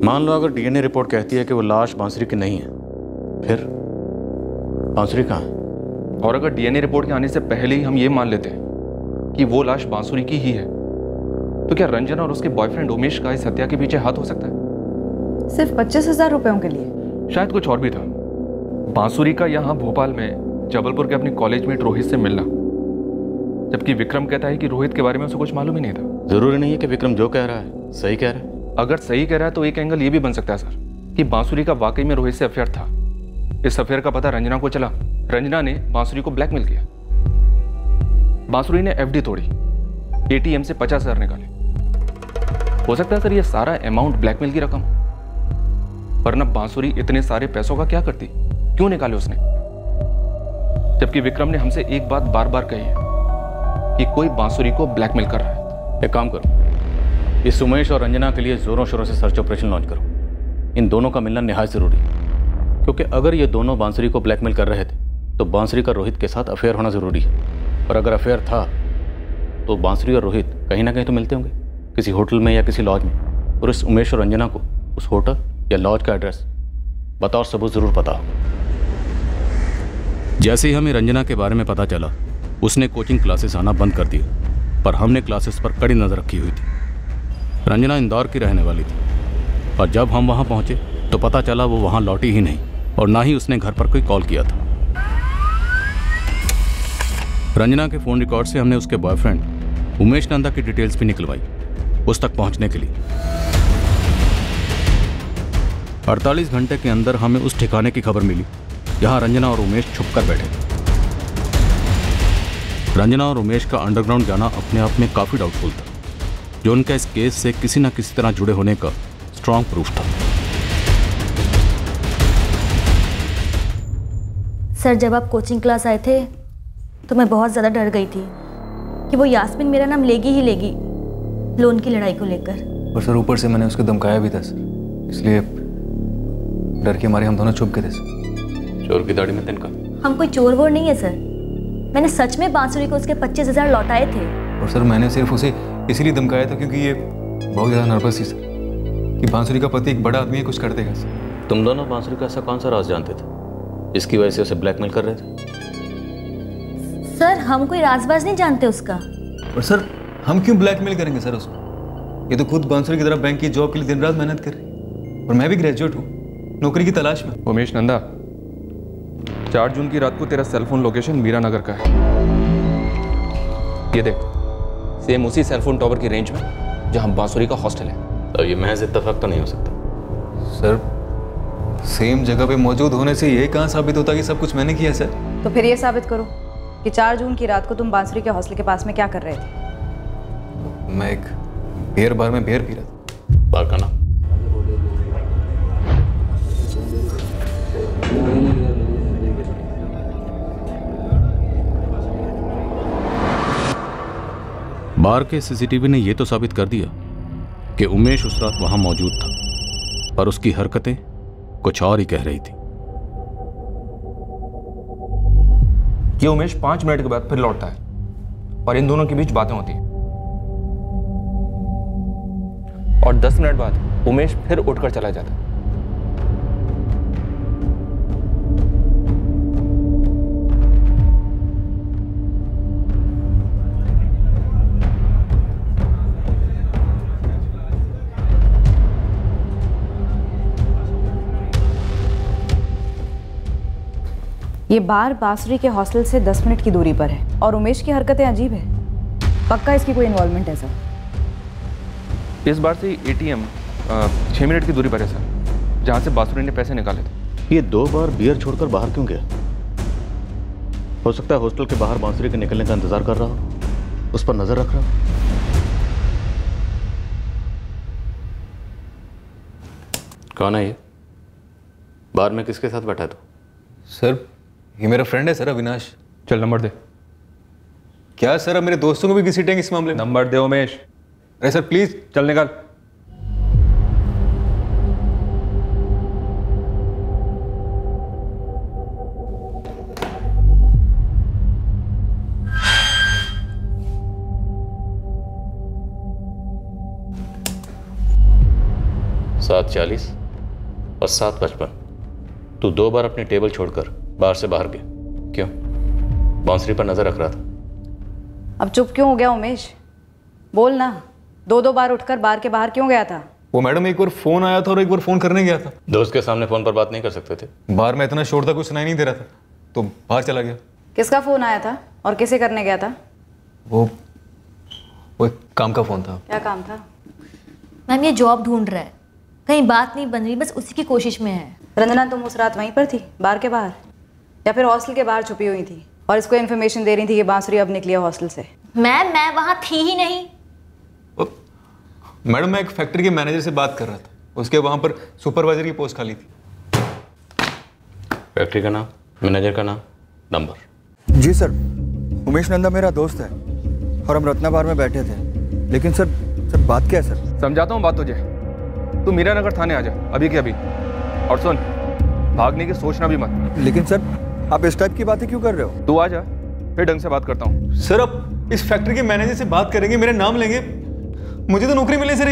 मान लो अगर डीएनए रिपोर्ट कहती है कि वो लाश बांसुरी की नहीं है, फिर बांसुरी कहाँ है? और अगर डीएनए रिपोर्ट के आने से पहले ही हम ये मान लेते हैं कि वो लाश बांसुरी की ही है, तो क्या रंजन और उसके बॉयफ्रेंड उमेश का इस हत्या के पीछे हाथ हो सकता है? सिर्फ 25,000 रुपयों के लिए? शायद कुछ और भी था। बांसुरी का यहाँ भोपाल में जबलपुर के अपने कॉलेज मेट रोहित से मिलना, जबकि विक्रम कहता है कि रोहित के बारे में उसे कुछ मालूम ही नहीं था। जरूरी नहीं है कि विक्रम जो कह रहा है सही कह रहा है। अगर सही कह रहा है तो एक एंगल ये भी बन सकता है सर कि बांसुरी का वाकई में रोहित से अफेयर था। इस अफेयर का पता रंजना को चला, रंजना ने बांसुरी को ब्लैकमेल किया। बांसुरी ने एफडी तोड़ी, एटीएम से 50,000 निकाले। हो सकता है सर ये सारा अमाउंट ब्लैकमेल की रकम, वरना बांसुरी इतने सारे पैसों का क्या करती, क्यों निकाले उसने? जबकि विक्रम ने हमसे एक बात बार बार कही है कि कोई बांसुरी को ब्लैकमेल कर रहा है। एक काम करो, इस उमेश और रंजना के लिए जोरों शोरों से सर्च ऑपरेशन लॉन्च करो। इन दोनों का मिलना निहायत जरूरी है, क्योंकि अगर ये दोनों बांसुरी को ब्लैकमेल कर रहे थे तो बांसुरी का रोहित के साथ अफेयर होना जरूरी है, और अगर अफेयर था तो बांसुरी और रोहित कहीं ना कहीं तो मिलते होंगे, किसी होटल में या किसी लॉज में, और इस उमेश और रंजना को उस होटल या लॉज का एड्रेस बतौर सबूत जरूर पता हो। जैसे ही हमें रंजना के बारे में पता चला, उसने कोचिंग क्लासेस आना बंद कर दिया, पर हमने क्लासेस पर कड़ी नज़र रखी हुई थी। रंजना इंदौर की रहने वाली थी, और जब हम वहाँ पहुँचे तो पता चला वो वहाँ लौटी ही नहीं, और ना ही उसने घर पर कोई कॉल किया था। रंजना के फ़ोन रिकॉर्ड से हमने उसके बॉयफ्रेंड उमेश नंदा की डिटेल्स भी निकलवाई उस तक पहुँचने के लिए। 48 घंटे के अंदर हमें उस ठिकाने की खबर मिली जहाँ रंजना और उमेश छुप कर बैठे। रंजना और उमेश का अंडरग्राउंड जाना अपने आप में काफ़ी डाउटफुल था, जो उनका इस केस से किसी न किसी तरह जुड़े होने का स्ट्रॉन्ग प्रूफ था। सर, जब आप कोचिंग क्लास आए थे तो मैं बहुत ज़्यादा डर गई थी कि वो यास्मीन मेरा नाम लेगी ही लेगी लोन की लड़ाई को लेकर। और सर ऊपर से मैंने उसको धमकाया भी था सर, इसलिए डर के मारे हम दोनों छुप गए थे सर। चोर की दाढ़ी में तिनका। हम कोई चोर वोर नहीं है सर, मैंने सच में बांसुरी को उसके 25,000 लौटाए थे। और सर मैंने सिर्फ उसे इसीलिए धमकाया था क्योंकि ये बहुत ज़्यादा नर्वस थी सर कि बांसुरी का पति एक बड़ा आदमी है, कुछ कर देगा सर। तुम दोनों बांसुरी का ऐसा कौन सा राज जानते थे इसकी वजह से उसे ब्लैकमेल कर रहे थे? सर, हम कोई राजबाज नहीं जानते उसका। और सर हम क्यों ब्लैकमेल करेंगे सर उसको? ये तो खुद बांसुरी की तरह बैंक की जॉब के लिए दिन रात मेहनत कर रही है, और मैं भी ग्रेजुएट हूँ, नौकरी की तलाश में। उमेश नंदा, 4 जून की रात को तेरा सेलफोन लोकेशन मीरा नगर का है। ये देख, सेम उसी सेलफोन टावर की रेंज में जहाँ बांसुरी का हॉस्टल है। तो ये महज इत्तेफाक तो नहीं हो सकता सर। सेम जगह पे मौजूद होने से ये कहाँ साबित होता कि सब कुछ मैंने किया सर? तो फिर ये साबित करो कि 4 जून की रात को तुम बांसुरी के हॉस्टल के पास में क्या कर रहे थे? मैं एक बियर बार में बियर पी रहा था। बार का नाम? बार के सीसीटीवी ने यह तो साबित कर दिया कि उमेश उस रात वहां मौजूद था, पर उसकी हरकतें कुछ और ही कह रही थी। ये उमेश 5 मिनट के बाद फिर लौटता है और इन दोनों के बीच बातें होती हैं, और 10 मिनट बाद उमेश फिर उठकर चला जाता है। ये बार बांसुरी के हॉस्टल से 10 मिनट की दूरी पर है और उमेश की हरकतें अजीब है। पक्का इसकी कोई इन्वॉल्वमेंट है सर? इस बार से एटीएम 6 मिनट की दूरी पर है सर, जहाँ से बांसुरी ने पैसे निकाले थे। ये 2 बार बियर छोड़कर बाहर क्यों गया? हो सकता है हॉस्टल के बाहर बांसुरी के निकलने का इंतजार कर रहा हो, उस पर नजर रख रहा हो। कौन है ये? बार में किसके साथ बैठा है तू? सर ये मेरा फ्रेंड है सर, अविनाश। चल नंबर दे। क्या सर, अब मेरे दोस्तों को भी घसीटेंगे इस मामले में? नंबर दे उमेश। अरे सर प्लीज। चल निकाल। सात 40 और 7:55। तू 2 बार अपनी टेबल छोड़कर बार से बाहर गया, क्यों? बांसुरी पर नजर रख रहा था। अब चुप क्यों हो गया उमेश? बोल ना, 2 बार उठकर बार के बाहर क्यों गया था? वो मैडम एक बार फोन आया था और एक बार फोन करने गया था। दोस्त के सामने फोन पर बात नहीं कर सकते थे? बार में इतना शोर था कुछ सुनाई नहीं दे रहा था, तो बाहर चला गया। किसका फोन आया था और किसे करने गया था? वो एक काम का फोन था। क्या काम था? मैम ये जॉब ढूंढ रहा है, कहीं बात नहीं बन रही, बस उसी की कोशिश में है। रंजना, तुम उस रात वहीं पर थी बार के बाहर, या फिर हॉस्टल के बाहर छुपी हुई थी और इसको इन्फॉर्मेशन दे रही थी कि बांसुरी अब निकली है हॉस्टल से? मैम मैं वहां थी ही नहीं। मैडम मैं एक फैक्ट्री के मैनेजर से बात कर रहा था, उसके वहां पर सुपरवाइजर की पोस्ट खाली थी। फैक्ट्री का नाम, मैनेजर का नाम, नंबर? जी सर, उमेश नंदा मेरा दोस्त है और हम रत्ना बार में बैठे थे। लेकिन सर बात क्या है सर? समझाता हूँ बात तुझे। तू मीरा नगर थाने आ जा अभी के अभी, और सुन, भागने की सोचना भी मत। लेकिन सर आप इस टाइप की बातें क्यों कर रहे हो? तू आ जा, फिर ढंग से बात करता हूँ। सर अब इस फैक्ट्री के मैनेजर से बात करेंगे, मेरा नाम लेंगे, मुझे तो नौकरी मिले सर।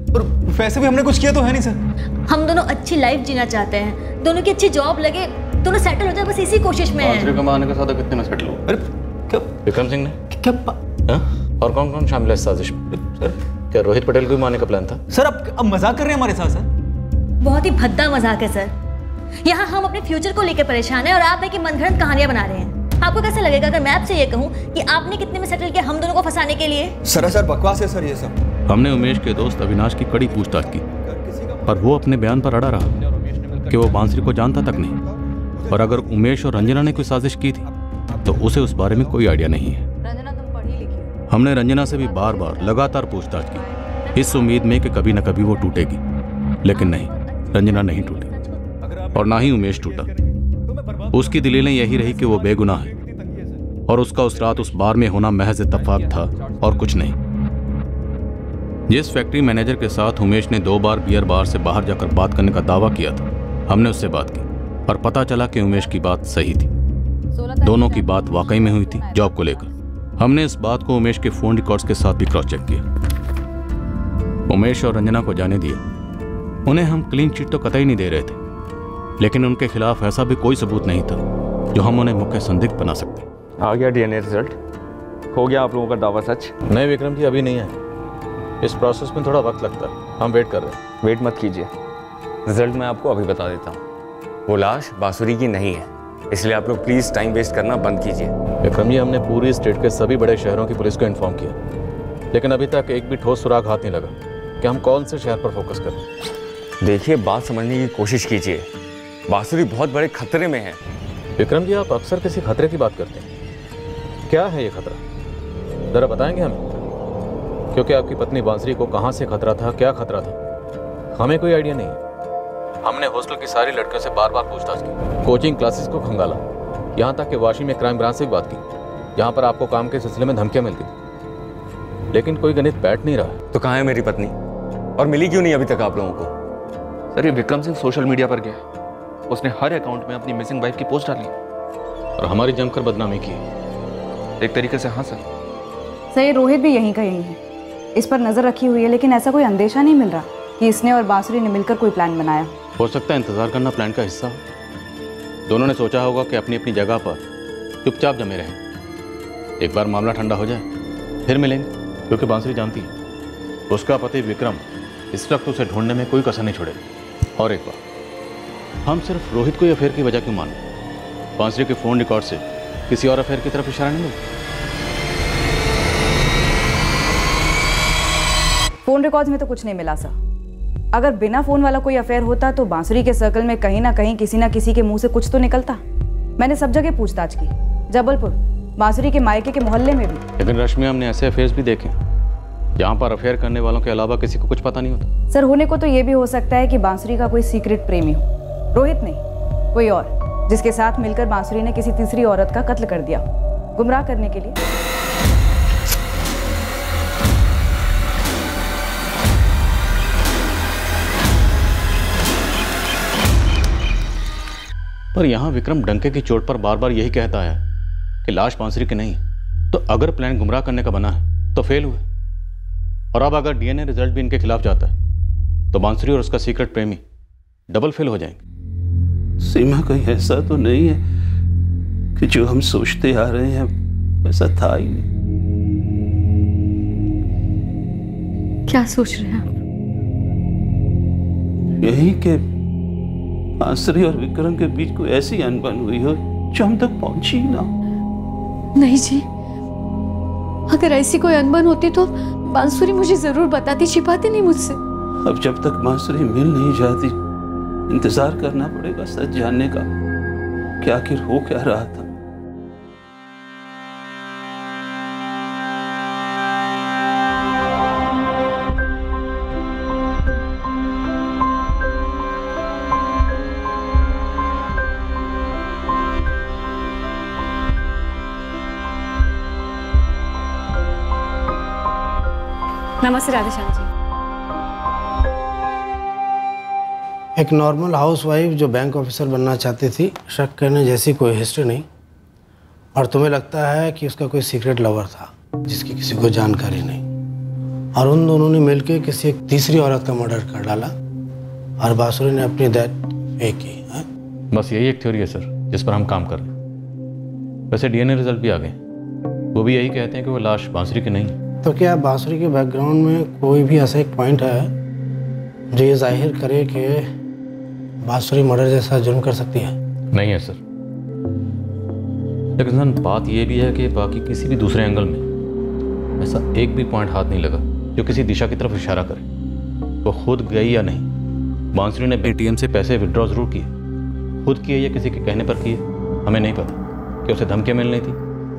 और वैसे भी हमने कुछ किया तो है नहीं सर। हम दोनों अच्छी लाइफ जीना चाहते हैं, दोनों की अच्छी जॉब लगे, दोनों सेटल हो जाए, बस इसी कोशिश में बांसुरी है। कमाने का सादा कितने में सेटल हो? अरे क्या विक्रम सिंह ने क्या और कौन कौन शामिल है इस साजिश में? सर क्या रोहित पटेल को भी मारने का प्लान था? सर अब मजाक कर रहे हैं हमारे साथ सर। बहुत ही भद्दा मजाक है सर। यहाँ हम अपने फ्यूचर को लेकर परेशान हैं और आप है कि मनगढ़ंत कहानियां बना रहे हैं। आपको कैसा लगेगा अगर मैं आपसे ये कहूँ कि आपने कितने में सेटल किया हम दोनों को फंसाने के लिए? सर बकवास है सर ये सब। हमने उमेश के दोस्त अविनाश की कड़ी पूछताछ की, पर वो अपने बयान पर अड़ा रहा कि वो बांसुरी को जानता तक नहीं, और अगर उमेश और रंजना ने कोई साजिश की थी तो उसे उस बारे में कोई आइडिया नहीं है। हमने रंजना से भी बार बार लगातार पूछताछ की, इस उम्मीद में कि कभी न कभी वो टूटेगी, लेकिन नहीं, रंजना नहीं टूटी और ना ही उमेश टूटा। उसकी दलीलें यही रही कि वो बेगुनाह है और उसका उस रात उस बार में होना महज इत्तेफाक था और कुछ नहीं। जिस फैक्ट्री मैनेजर के साथ उमेश ने 2 बार बियर बार से बाहर जाकर बात करने का दावा किया था, हमने उससे बात की और पता चला कि उमेश की बात सही थी। दोनों की बात वाकई में हुई थी जॉब को लेकर। हमने इस बात को उमेश के फोन रिकॉर्ड्स के साथ भी क्रॉस चेक किया। उमेश और रंजना को जाने दिया, उन्हें हम क्लीन चिट तो कतई नहीं दे रहे थे, लेकिन उनके खिलाफ ऐसा भी कोई सबूत नहीं था जो हम उन्हें मुख्य संदिग्ध बना सकते। आ गया डीएनए रिजल्ट? हो गया आप लोगों का दावा सच? नहीं विक्रम जी, अभी नहीं है। इस प्रोसेस में थोड़ा वक्त लगता है, हम वेट कर रहे हैं। वेट मत कीजिए, रिजल्ट मैं आपको अभी बता देता हूँ। वो लाश बांसुरी की नहीं है, इसलिए आप लोग प्लीज़ टाइम वेस्ट करना बंद कीजिए। विक्रम जी, हमने पूरी स्टेट के सभी बड़े शहरों की पुलिस को इन्फॉर्म किया, लेकिन अभी तक एक भी ठोस सुराग हाथ नहीं लगा कि हम कौन से शहर पर फोकस करें। देखिए, बात समझने की कोशिश कीजिए, बांसुरी बहुत बड़े खतरे में है। विक्रम जी, आप अक्सर किसी खतरे की बात करते हैं, क्या है ये खतरा? जरा बताएंगे हमें, क्योंकि आपकी पत्नी बांसुरी को कहाँ से खतरा था, क्या खतरा था, हमें कोई आइडिया नहीं है। हमने हॉस्टल की सारी लड़कियों से बार बार पूछताछ की, कोचिंग क्लासेस को खंगाला, यहाँ तक कि वाशी में क्राइम ब्रांच से भी बात की, जहाँ पर आपको काम के सिलसिले में धमकियाँ मिलती थी, लेकिन कोई गणित बैठ नहीं रहा। तो कहाँ है मेरी पत्नी, और मिली क्यों नहीं अभी तक आप लोगों को? सर, ये विक्रम सिंह सोशल मीडिया पर गया, उसने हर अकाउंट में अपनी मिसिंग वाइफ की पोस्ट डाली और हमारी जमकर बदनामी की। एक तरीके से हाँ सर। सर, रोहित भी यहीं का यहीं है, इस पर नजर रखी हुई है, लेकिन ऐसा कोई अंदेशा नहीं मिल रहा कि इसने और बांसुरी ने मिलकर कोई प्लान बनाया। हो सकता है इंतजार करना प्लान का हिस्सा हो। दोनों ने सोचा होगा कि अपनी अपनी जगह पर चुपचाप जमे रहें, एक बार मामला ठंडा हो जाए फिर मिलेंगे, क्योंकि बांसुरी जानती है उसका पति विक्रम इस वक्त उसे ढूंढने में कोई कसर नहीं छोड़ेगा। और एक बार, हम सिर्फ रोहित को ये अफेयर की वजह क्यों माने? बांसुरी के फोन रिकॉर्ड से किसी और अफेयर की तरफ इशारा नहीं मिलता। फोन रिकॉर्ड्स में तो कुछ नहीं मिला सर। अगर बिना फोन वाला कोई अफेयर होता तो बांसुरी के सर्कल में कहीं ना कहीं किसी ना किसी के मुंह से कुछ तो निकलता। मैंने सब जगह पूछताछ की, जबलपुर, बांसुरी के मायके के मोहल्ले में भी। लेकिन रश्मि, हमने ऐसे अफेयर्स भी देखे जहाँ पर अफेयर करने वालों के अलावा किसी को कुछ पता नहीं होता। सर, होने को तो ये भी हो सकता है कि बांसुरी का कोई सीक्रेट प्रेमी हो, रोहित नहीं, कोई और, जिसके साथ मिलकर बांसुरी ने किसी तीसरी औरत का कत्ल कर दिया, गुमराह करने के लिए। पर यहाँ विक्रम डंके की चोट पर बार बार यही कहता है कि लाश बांसुरी की नहीं है, तो अगर प्लान गुमराह करने का बना है तो फेल हुए। और अब अगर डीएनए रिजल्ट भी इनके खिलाफ जाता है तो बांसुरी और उसका सीक्रेट प्रेमी डबल फेल हो जाएंगे। सीमा, कहीं ऐसा तो नहीं है कि जो हम सोचते आ रहे हैं वैसा था ही नहीं? क्या सोच रहे हैं आप? यही कि बांसुरी और विक्रम के बीच कोई ऐसी अनबन हुई हो जो हम तक पहुंची ही ना। नहीं जी, अगर ऐसी कोई अनबन होती तो बांसुरी मुझे जरूर बताती, छिपाती नहीं मुझसे। अब जब तक बांसुरी मिल नहीं जाती, इंतजार करना पड़ेगा सच जानने का कि आखिर हो क्या रहा था। नमस्ते राधेश्याम जी। एक नॉर्मल हाउसवाइफ जो बैंक ऑफिसर बनना चाहती थी, शक करने जैसी कोई हिस्ट्री नहीं, और तुम्हें लगता है कि उसका कोई सीक्रेट लवर था जिसकी किसी को जानकारी नहीं। और उन दोनों ने मिलकर किसी एक तीसरी औरत का मर्डर कर डाला और बांसुरी ने अपनी डेथ पे की। बस यही एक थ्योरी है सर जिस पर हम काम कर रहे हैं। वैसे डीएनए रिजल्ट भी आ गए, वो भी यही कहते हैं कि वो लाश बांसुरी की नहीं। तो क्या बांसुरी के बैकग्राउंड में कोई भी ऐसा एक पॉइंट है जो ये जाहिर करे कि बांसुरी मर्डर जैसा जुर्म कर सकती है? नहीं है सर, लेकिन बात यह भी है कि बाकी किसी भी दूसरे एंगल में ऐसा एक भी पॉइंट हाथ नहीं लगा जो किसी दिशा की तरफ इशारा करे। वो खुद गई या नहीं, बांसुरी ने एटीएम से पैसे विड्रॉ जरूर किए, खुद किए या किसी के कहने पर किए हमें नहीं पता। क्या उसे धमकियाँ मिलनी थी?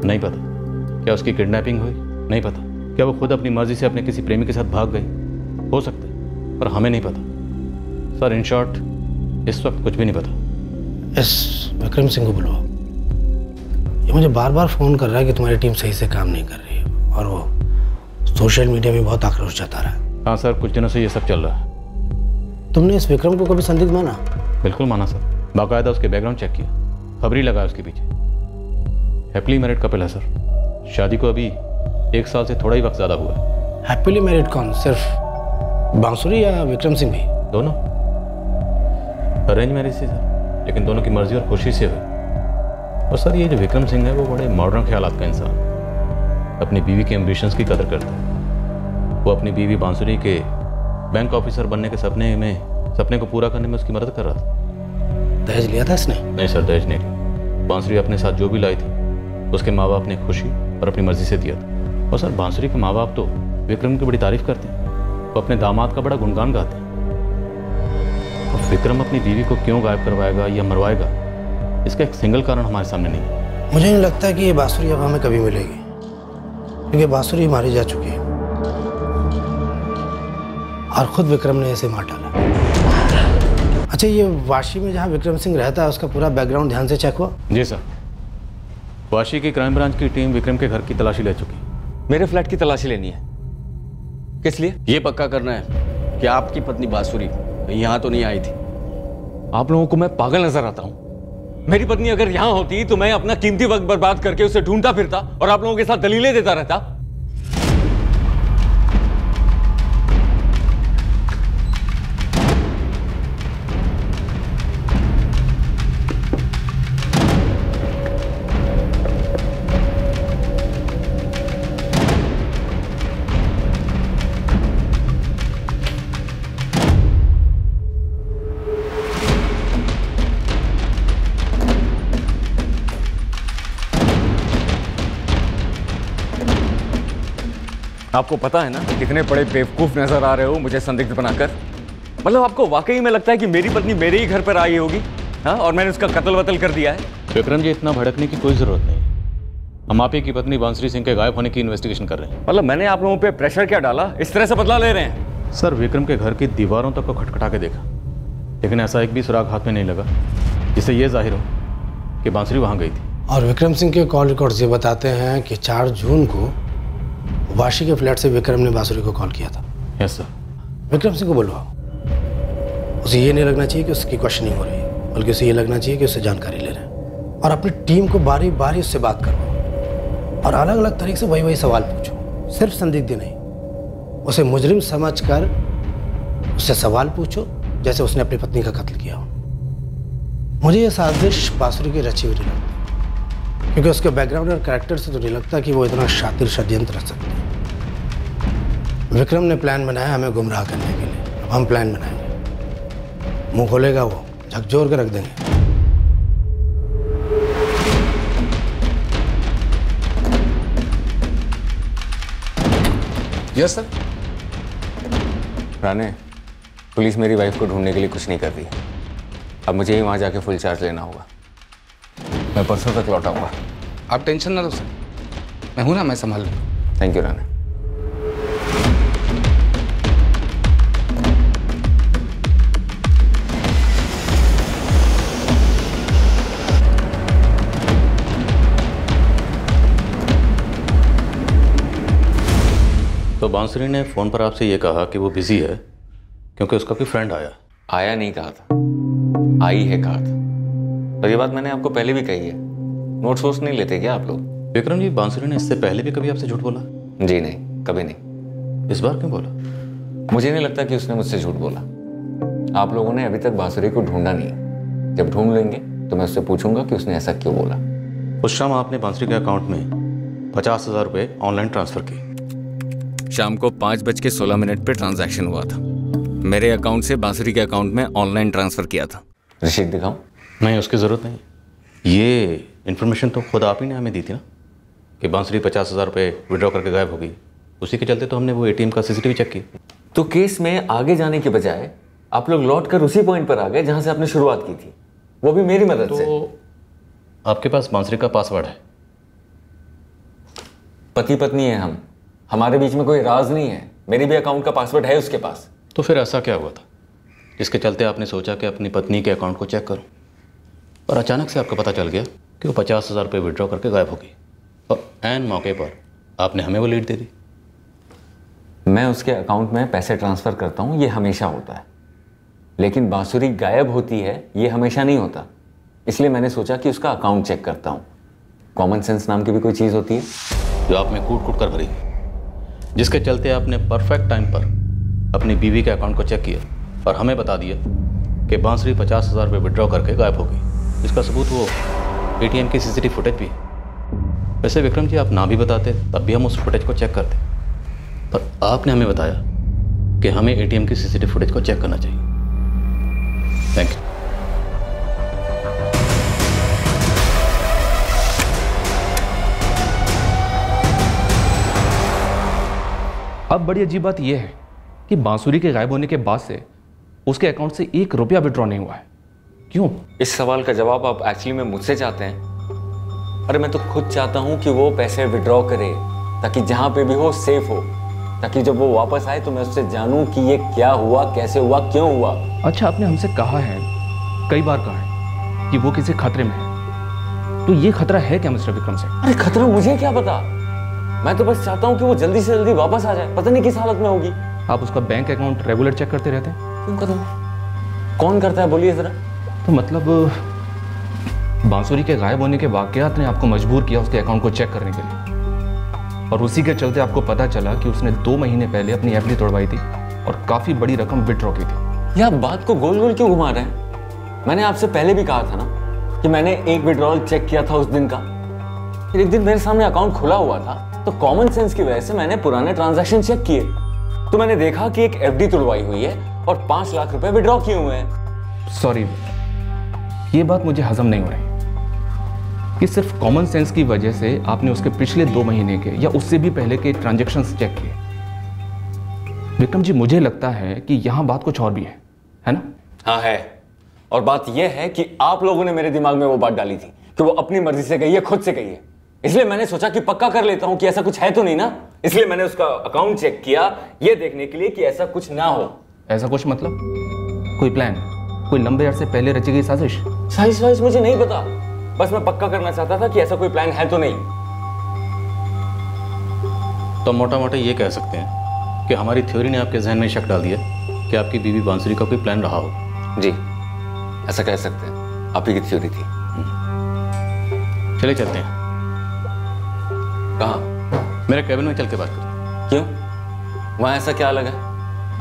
नहीं पता। क्या उसकी किडनैपिंग हुई? नहीं पता। क्या वो खुद अपनी मर्जी से अपने किसी प्रेमी के साथ भाग गई? हो सकता है, पर हमें नहीं पता सर। इन शॉर्ट इस वक्त कुछ भी नहीं पता। इस विक्रम सिंह को बुलाओ, ये मुझे बार बार फ़ोन कर रहा है कि तुम्हारी टीम सही से काम नहीं कर रही है और वो सोशल मीडिया में बहुत आक्रोश जता रहा है। हाँ सर, कुछ दिनों से ये सब चल रहा है। तुमने इस विक्रम को कभी संदिग्ध माना? बिल्कुल माना सर, बाकायदा उसके बैकग्राउंड चेक किया, खबरी लगा उसके पीछे। हैप्पीली मैरिड कपल है सर, शादी को अभी 1 साल से थोड़ा ही वक्त ज़्यादा हुआ है। हैप्पीली मैरिड कौन? सिर्फ बांसुरी या विक्रम सिंह भी? दोनों। अरेंज मैरिज से सर, लेकिन दोनों की मर्जी और खुशी से हुई। और सर ये जो विक्रम सिंह है वो बड़े मॉडर्न ख्यालात का इंसान, अपनी बीवी के एम्बिशंस की कदर करता है। वो अपनी बीवी बांसुरी के बैंक ऑफिसर बनने के सपने को पूरा करने में उसकी मदद कर रहा था। दहेज लिया था इसने? नहीं सर, दहेज नहीं लिया। बांसुरी अपने साथ जो भी लाई थी उसके माँ बाप ने खुशी और अपनी मर्जी से दिया था। और सर बांसुरी के माँ बाप तो विक्रम की बड़ी तारीफ करते हैं, वो अपने दामाद का बड़ा गुणगान गाते हैं। और विक्रम अपनी बीवी को क्यों गायब करवाएगा या मरवाएगा, इसका एक सिंगल कारण हमारे सामने नहीं है। मुझे नहीं लगता कि ये बांसुरी अब हमें कभी मिलेगी, क्योंकि बांसुरी मारी जा चुकी है और खुद विक्रम ने इसे मार डाला। अच्छा, ये वाशी में जहाँ विक्रम सिंह रहता है उसका पूरा बैकग्राउंड ध्यान से चेक हुआ? जी सर, वाशी की क्राइम ब्रांच की टीम विक्रम के घर की तलाशी ले चुकी। मेरे फ्लैट की तलाशी लेनी है। किस लिए? ये पक्का करना है कि आपकी पत्नी बांसुरी यहाँ तो नहीं आई थी। आप लोगों को मैं पागल नजर आता हूँ? मेरी पत्नी अगर यहां होती तो मैं अपना कीमती वक्त बर्बाद करके उसे ढूंढता फिरता और आप लोगों के साथ दलीलें देता रहता। आपको पता है ना कितने बड़े बेवकूफ नजर आ रहे हो मुझे संदिग्ध बनाकर। मतलब आपको वाकई में लगता है कि मेरी पत्नी मेरे ही घर पर आई होगी, हाँ, और मैंने उसका कत्ल वतल कर दिया है? विक्रम जी, इतना भड़कने की कोई जरूरत नहीं। हम आप ही की पत्नी बांसुरी सिंह के गायब होने की इन्वेस्टिगेशन कर रहे हैं। मतलब मैंने आप लोगों पे प्रेशर क्या डाला, इस तरह से बदला ले रहे हैं? सर, विक्रम के घर की दीवारों तक को खटखटा के देखा, लेकिन ऐसा एक भी सुराग हाथ में नहीं लगा जिससे यह जाहिर हो कि बांसुरी वहां गई थी। और विक्रम सिंह के कॉल रिकॉर्ड्स ये बताते हैं कि 4 जून को वाशी के फ्लैट से विक्रम ने बांसुरी को कॉल किया था। Yes sir. विक्रम सिंह को बुलवाओ। उसे ये नहीं लगना चाहिए कि उसकी क्वेश्चनिंग हो रही है, बल्कि उसे ये लगना चाहिए कि उससे जानकारी ले रहे हैं। और अपनी टीम को बारी बारी उससे बात करवाओ और अलग अलग तरीके से वही सवाल पूछो। सिर्फ संदिग्ध नहीं, उसे मुजरिम समझकर उससे सवाल पूछो जैसे उसने अपनी पत्नी का कत्ल किया हो। मुझे ये साजिश बांसुरी की रची हुई नहीं लगती, क्योंकि उसके बैकग्राउंड और कैरेक्टर से तो नहीं लगता कि वो इतना शातिर षड्यंत्र रच सकते हैं। विक्रम ने प्लान बनाया हमें गुमराह करने के लिए, अब हम प्लान बनाएंगे। मुंह खोलेगा वो, झकझोर कर रख देंगे। Yes sir. राणे, पुलिस मेरी वाइफ को ढूंढने के लिए कुछ नहीं कर रही। अब मुझे ही वहां जाके फुल चार्ज लेना होगा। मैं परसों तक लौट आऊंगा। आप टेंशन ना लो सर, मैं हूं ना, मैं संभाल लूंगा। Thank you Rane. तो बांसुरी ने फ़ोन पर आपसे ये कहा कि वो बिजी है क्योंकि उसका कोई फ्रेंड आया। आया नहीं कहा था, आई है कहा था। और ये बात मैंने आपको पहले भी कही है। नोट्स वोट्स नहीं लेते क्या आप लोग? विक्रम जी, बांसुरी ने इससे पहले भी कभी आपसे झूठ बोला? जी नहीं, कभी नहीं। इस बार क्यों बोला? मुझे नहीं लगता कि उसने मुझसे झूठ बोला। आप लोगों ने अभी तक बांसुरी को ढूंढा नहीं है। जब ढूंढ लेंगे तो मैं उससे पूछूंगा कि उसने ऐसा क्यों बोला। उस शाम आपने बांसुरी के अकाउंट में 50,000 रुपये ऑनलाइन ट्रांसफर किए। शाम को 5:16 पे ट्रांजैक्शन हुआ था। मेरे अकाउंट से बांसुरी के अकाउंट में ऑनलाइन ट्रांसफर किया था। रसीद दिखाऊं? नहीं, उसकी ज़रूरत नहीं। ये इन्फॉर्मेशन तो खुद आप ही ने हमें दी थी ना कि बांसुरी 50,000 रुपये विड्रॉ करके गायब हो गई। उसी के चलते तो हमने वो ATM का CCTV चेक किया। तो केस में आगे जाने के बजाय आप लोग लौट कर उसी पॉइंट पर आ गए जहां से आपने शुरुआत की थी, वो भी मेरी मदद से। आपके पास बांसुरी का पासवर्ड है? पति पत्नी है हम, हमारे बीच में कोई राज नहीं है। मेरे भी अकाउंट का पासवर्ड है उसके पास। तो फिर ऐसा क्या हुआ था जिसके चलते आपने सोचा कि अपनी पत्नी के अकाउंट को चेक करूं और अचानक से आपको पता चल गया कि वो 50,000 रुपये विड्रॉ करके गायब हो गई और ऐन मौके पर आपने हमें वो लीड दे दी? मैं उसके अकाउंट में पैसे ट्रांसफ़र करता हूँ, ये हमेशा होता है, लेकिन बांसुरी गायब होती है ये हमेशा नहीं होता। इसलिए मैंने सोचा कि उसका अकाउंट चेक करता हूँ। कॉमन सेंस नाम की भी कोई चीज़ होती है जो आप में कूट कूट कर भरी, जिसके चलते आपने परफेक्ट टाइम पर अपनी बीवी के अकाउंट को चेक किया और हमें बता दिया कि बांसुरी 50,000 रुपये विड्रॉ करके गायब हो गई। इसका सबूत वो ATM की CCTV फुटेज भी है। वैसे विक्रम जी, आप ना भी बताते तब भी हम उस फुटेज को चेक करते, पर आपने हमें बताया कि हमें ATM की CCTV फुटेज को चेक करना चाहिए। Thank you. अब बड़ी अजीब बात यह है कि बांसुरी के गायब होने के बाद से उसके अकाउंट से 1 रुपया विड्रॉ नहीं हुआ है। क्यों? इस सवाल का जवाब आप एक्चुअली में मुझसे चाहते हैं? अरे मैं तो खुद चाहता हूं कि वो पैसे विड्रॉ करे ताकि जहां पे भी हो सेफ हो, ताकि जब वो वापस आए तो मैं उससे जानूं कि ये क्या हुआ, कैसे हुआ, क्यों हुआ। अच्छा, आपने हमसे कहा है, कई बार कहा है कि वो किसी खतरे में है, तो ये खतरा है क्या मिस्टर विक्रम सिंह? अरे खतरा मुझे क्या पता, मैं तो बस चाहता हूँ कि वो जल्दी से जल्दी वापस आ जाए। पता नहीं किस हालत में होगी। आप उसका बैंक अकाउंट रेगुलर चेक करते रहते हैं? क्यों करूँ? कौन करता है बोलिए जरा। तो मतलब बांसुरी के गायब होने के वाकयात ने आपको मजबूर किया उसके अकाउंट को चेक करने के लिए, और उसी के चलते आपको पता चला कि उसने 2 महीने पहले अपनी FD तोड़वाई थी और काफी बड़ी रकम विड्रॉ की थी। ये आप बात को गोल गोल क्यों घुमा रहे हैं? मैंने आपसे पहले भी कहा था ना कि मैंने एक विड्रॉल चेक किया था उस दिन का। फिर एक दिन मेरे सामने अकाउंट खुला हुआ था तो कॉमन सेंस की वजह से मैंने पुराने ट्रांजैक्शन चेक किए, तो मैंने देखा कि एक FD तुड़वाई हुई है और 5 लाख रुपए विड्रॉ किए हुए हैं। सॉरी, ये बात मुझे हजम नहीं हो रही कि सिर्फ कॉमन सेंस की वजह से आपने उसके पिछले 2 महीने के या उससे भी पहले के ट्रांजैक्शंस चेक किए। विक्रम जी, मुझे लगता है कि यहां बात कुछ और भी है ना? हाँ है, और बात यह है कि आप लोगों ने मेरे दिमाग में वो बात डाली थी कि वो अपनी मर्जी से गई है, खुद से गई है। इसलिए मैंने सोचा कि पक्का कर लेता हूं कि ऐसा कुछ है तो नहीं ना। इसलिए मैंने उसका अकाउंट चेक किया ये देखने के लिए कि ऐसा कुछ ना हो। ऐसा कुछ मतलब कोई प्लान, कोई लंबे अरसे पहले रची गई साजिश? साजिश मुझे नहीं पता, बस मैं पक्का करना चाहता था कि ऐसा कोई प्लान है तो नहीं। तो मोटा मोटा ये कह सकते हैं कि हमारी थ्योरी ने आपके जहन में शक डाल दिया कि आपकी बीवी बांसुरी का कोई प्लान रहा हो। जी, ऐसा कह सकते हैं, आप ही की थ्योरी थी। चले चलते हैं। कहाँ? मेरे कैबिन में चल के बात करें। क्यों? वहाँ ऐसा क्या अलग है?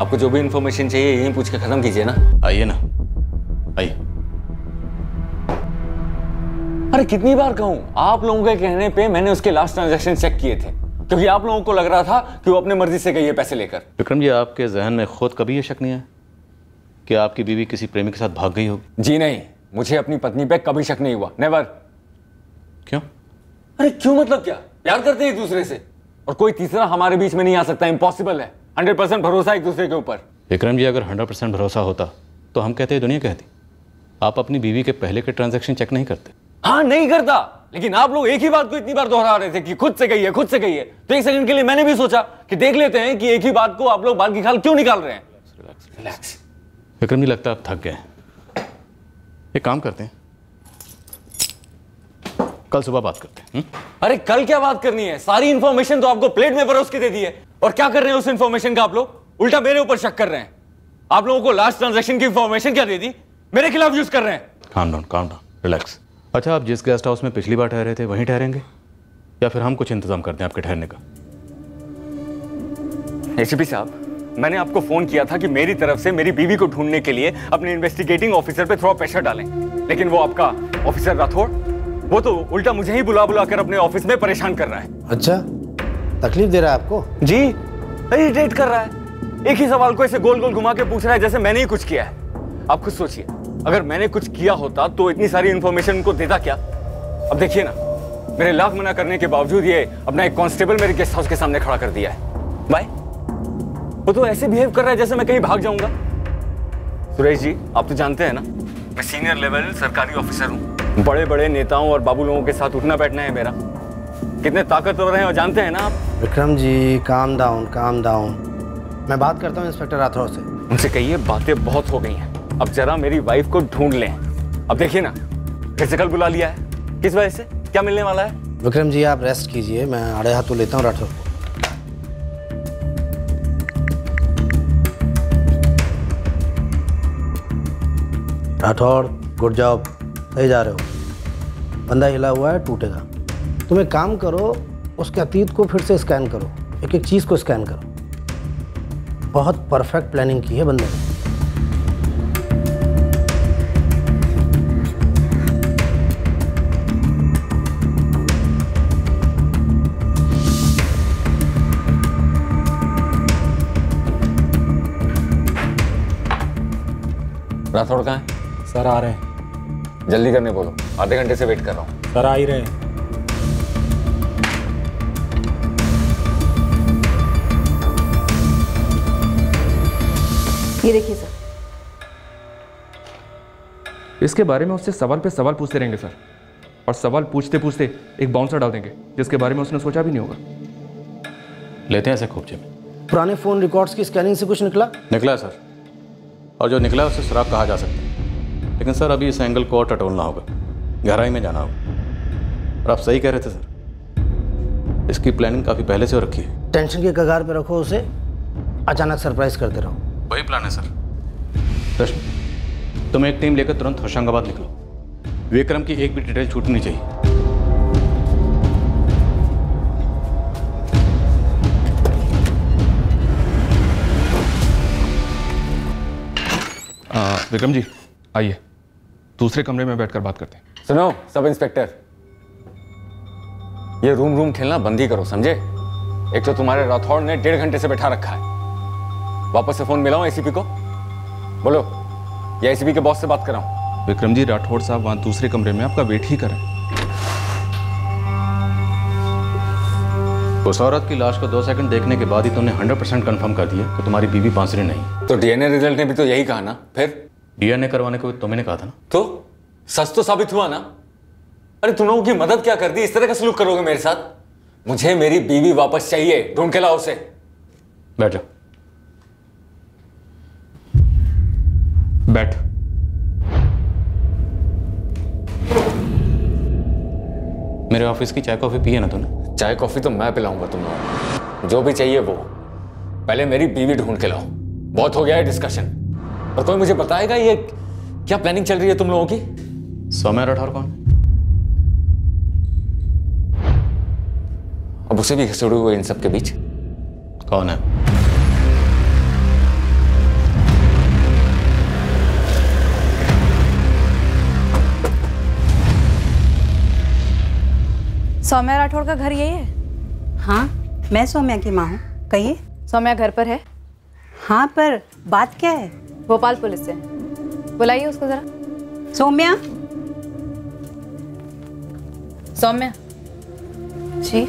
आपको जो भी इंफॉर्मेशन चाहिए यहीं पूछ के खत्म कीजिए ना। आइए ना, आइए। अरे कितनी बार कहूं, आप लोगों के कहने पे मैंने उसके लास्ट ट्रांजैक्शन चेक किए थे क्योंकि आप लोगों को लग रहा था कि वो अपने मर्जी से गई है पैसे लेकर। विक्रम जी, आपके जहन में खुद कभी ये शक नहीं है कि आपकी बीवी किसी प्रेमी के साथ भाग गई होगी? जी नहीं, मुझे अपनी पत्नी पे कभी शक नहीं हुआ, नेवर। क्यों? अरे क्यों मतलब क्या? प्यार करते हैं एक दूसरे से और कोई तीसरा हमारे बीच में नहीं आ सकता, इम्पॉसिबल है। 100% भरोसा एक दूसरे के ऊपर। विक्रम जी, अगर 100% भरोसा होता तो हम कहते, दुनिया कहती। आप अपनी बीवी के पहले के ट्रांजैक्शन चेक नहीं करते? हाँ नहीं करता, लेकिन आप लोग एक ही बात को इतनी बार दोहरा रहे थे कि खुद से गई है, खुद से गई है, तो एक सेकंड के लिए मैंने भी सोचा कि देख लेते हैं कि एक ही बात को आप लोग बाल की खाल क्यों निकाल रहे हैं। रिलैक्स। विक्रम जी, लगता है आप थक गए। एक काम करते हैं, कल सुबह बात करते हैं। अरे कल क्या बात करनी है? सारी इंफॉर्मेशन तो आपको प्लेट में परोस के दे दी है, और क्या कर रहे हैं उस इंफॉर्मेशन का आप लोग? उल्टा मेरे ऊपर शक कर रहे हैं। आप लोगों को लास्ट ट्रांजैक्शन की इंफॉर्मेशन क्या दे दी, मेरे खिलाफ यूज कर रहे हैं। Calm down, relax. अच्छा, आप जिस गेस्ट हाउस में पिछली बार ठहरे थे वहीं ठहरेंगे या फिर हम कुछ इंतजाम करते हैं आपके ठहरने का? एसीपी साहब, मैंने आपको फोन किया था कि मेरी तरफ से मेरी बीवी को ढूंढने के लिए अपने इन्वेस्टिगेटिंग ऑफिसर पे थोड़ा प्रेशर डालें, लेकिन वो आपका ऑफिसर राठौड़, वो तो उल्टा मुझे ही बुला बुला कर अपने ऑफिस में परेशान कर रहा है। अच्छा, तकलीफ दे रहा है आपको? जी, इरिटेट कर रहा है। एक ही सवाल को ऐसे गोल गोल घुमा के पूछ रहा है जैसे मैंने ही कुछ किया है। आप खुद सोचिए, अगर मैंने कुछ किया होता तो इतनी सारी इन्फॉर्मेशन उनको देता क्या? अब देखिए ना, मेरे लाख मना करने के बावजूद ये अपना एक कांस्टेबल मेरे गेस्ट हाउस के सामने खड़ा कर दिया है। भाई, वो तो ऐसे बिहेव कर रहा है जैसे मैं कहीं भाग जाऊंगा। सुरेश जी, आप तो जानते हैं ना, मैं सीनियर लेवल सरकारी ऑफिसर हूँ। बड़े बड़े नेताओं और बाबू लोगों के साथ उठना बैठना है मेरा। कितने ताकतवर हैं और जानते हैं ना आप। Vikram ji, calm down, calm down. मैं बात करता हूँ इंस्पेक्टर राठौर से। उनसे कहिए बातें बहुत हो गई हैं, अब जरा मेरी वाइफ को ढूंढ लें। अब देखिए ना, फिर से कल बुला लिया है। किस वजह से? क्या मिलने वाला है? विक्रम जी, आप रेस्ट कीजिए, मैं आड़े हाथों लेता हूँ राठौर को। राठौर, गुड जॉब, सही जा रहे हो। बंदा हिला हुआ है, टूटेगा। तुम एक काम करो, उसके अतीत को फिर से स्कैन करो, एक एक चीज़ को स्कैन करो। बहुत परफेक्ट प्लानिंग की है बंदे ने। राठौड़ कहाँ है? सर आ रहे हैं। जल्दी करने बोलो, आधे घंटे से वेट कर रहा हूँ। सर आ ही रहे हैं। ये देखिए सर। इसके बारे में उससे सवाल पे सवाल पूछते रहेंगे सर, और सवाल पूछते पूछते एक बाउंसर डाल देंगे जिसके बारे में उसने सोचा भी नहीं होगा। लेते हैं ऐसे खोपचे में। पुराने फ़ोन रिकॉर्ड्स की स्कैनिंग से कुछ निकला? निकला सर, और जो निकला उसे सुराग कहा जा सकता है। लेकिन सर अभी इस एंगल को और टटोलना होगा, गहराई में जाना होगा। और आप सही कह रहे थे सर, इसकी प्लानिंग काफ़ी पहले से हो रखी है। टेंशन के कगार पे रखो उसे, अचानक सरप्राइज करते रहो। वही प्लान है सर। रश्मि, तुम एक टीम लेकर तुरंत होशंगाबाद निकलो। विक्रम की एक भी डिटेल छूटनी चाहिए। विक्रम जी आइए, दूसरे कमरे में बैठकर बात करते हैं। सुनो सब इंस्पेक्टर, ये रूम खेलना बंद ही करो, समझे? एक तो तुम्हारे राठौड़ ने 1.5 घंटे से बैठा रखा है। वापस से फोन मिलाऊं एसीपी को? बोलो, या एसीपी के बॉस से बात कराऊं? विक्रम जी, राठौड़ साहब वहां दूसरे कमरे में आपका वेट ही करें। उस औरत की लाश को 2 सेकंड देखने के बाद ही तुमने 100% कंफर्म कर दिया कि तुम्हारी बीवी बांसुरी नहीं। तो डीएनए रिजल्ट ने भी तो यही कहा ना। फिर डीएनए करवाने को तुमने कहा था ना। तो सच तो साबित हुआ ना। अरे तुम लोगों की मदद क्या कर दी? इस तरह का सलूक करोगे मेरे साथ? मुझे मेरी बीवी वापस चाहिए, ढूंढ के लाओ उसे। बैठ जाओ। बैठ। मेरे ऑफिस की चाय कॉफी पी है ना तूने? चाय कॉफी तो मैं पिलाऊंगा तुम लोगों को, जो भी चाहिए वो। पहले मेरी बीवी ढूंढ के लाओ। बहुत हो गया है डिस्कशन। और कोई मुझे बताएगा ये क्या प्लानिंग चल रही है तुम लोगों की? सौम्या राठौर कौन? अब उसे भी घसीटे हुए इन सब के बीच। कौन है? सौम्या राठौड़ का घर यही है? हाँ, मैं सौम्या की माँ हूँ। कहिए। सौम्या घर पर है? हाँ, पर बात क्या है? भोपाल पुलिस से। बुलाइए उसको जरा। सौम्या। सौम्या जी,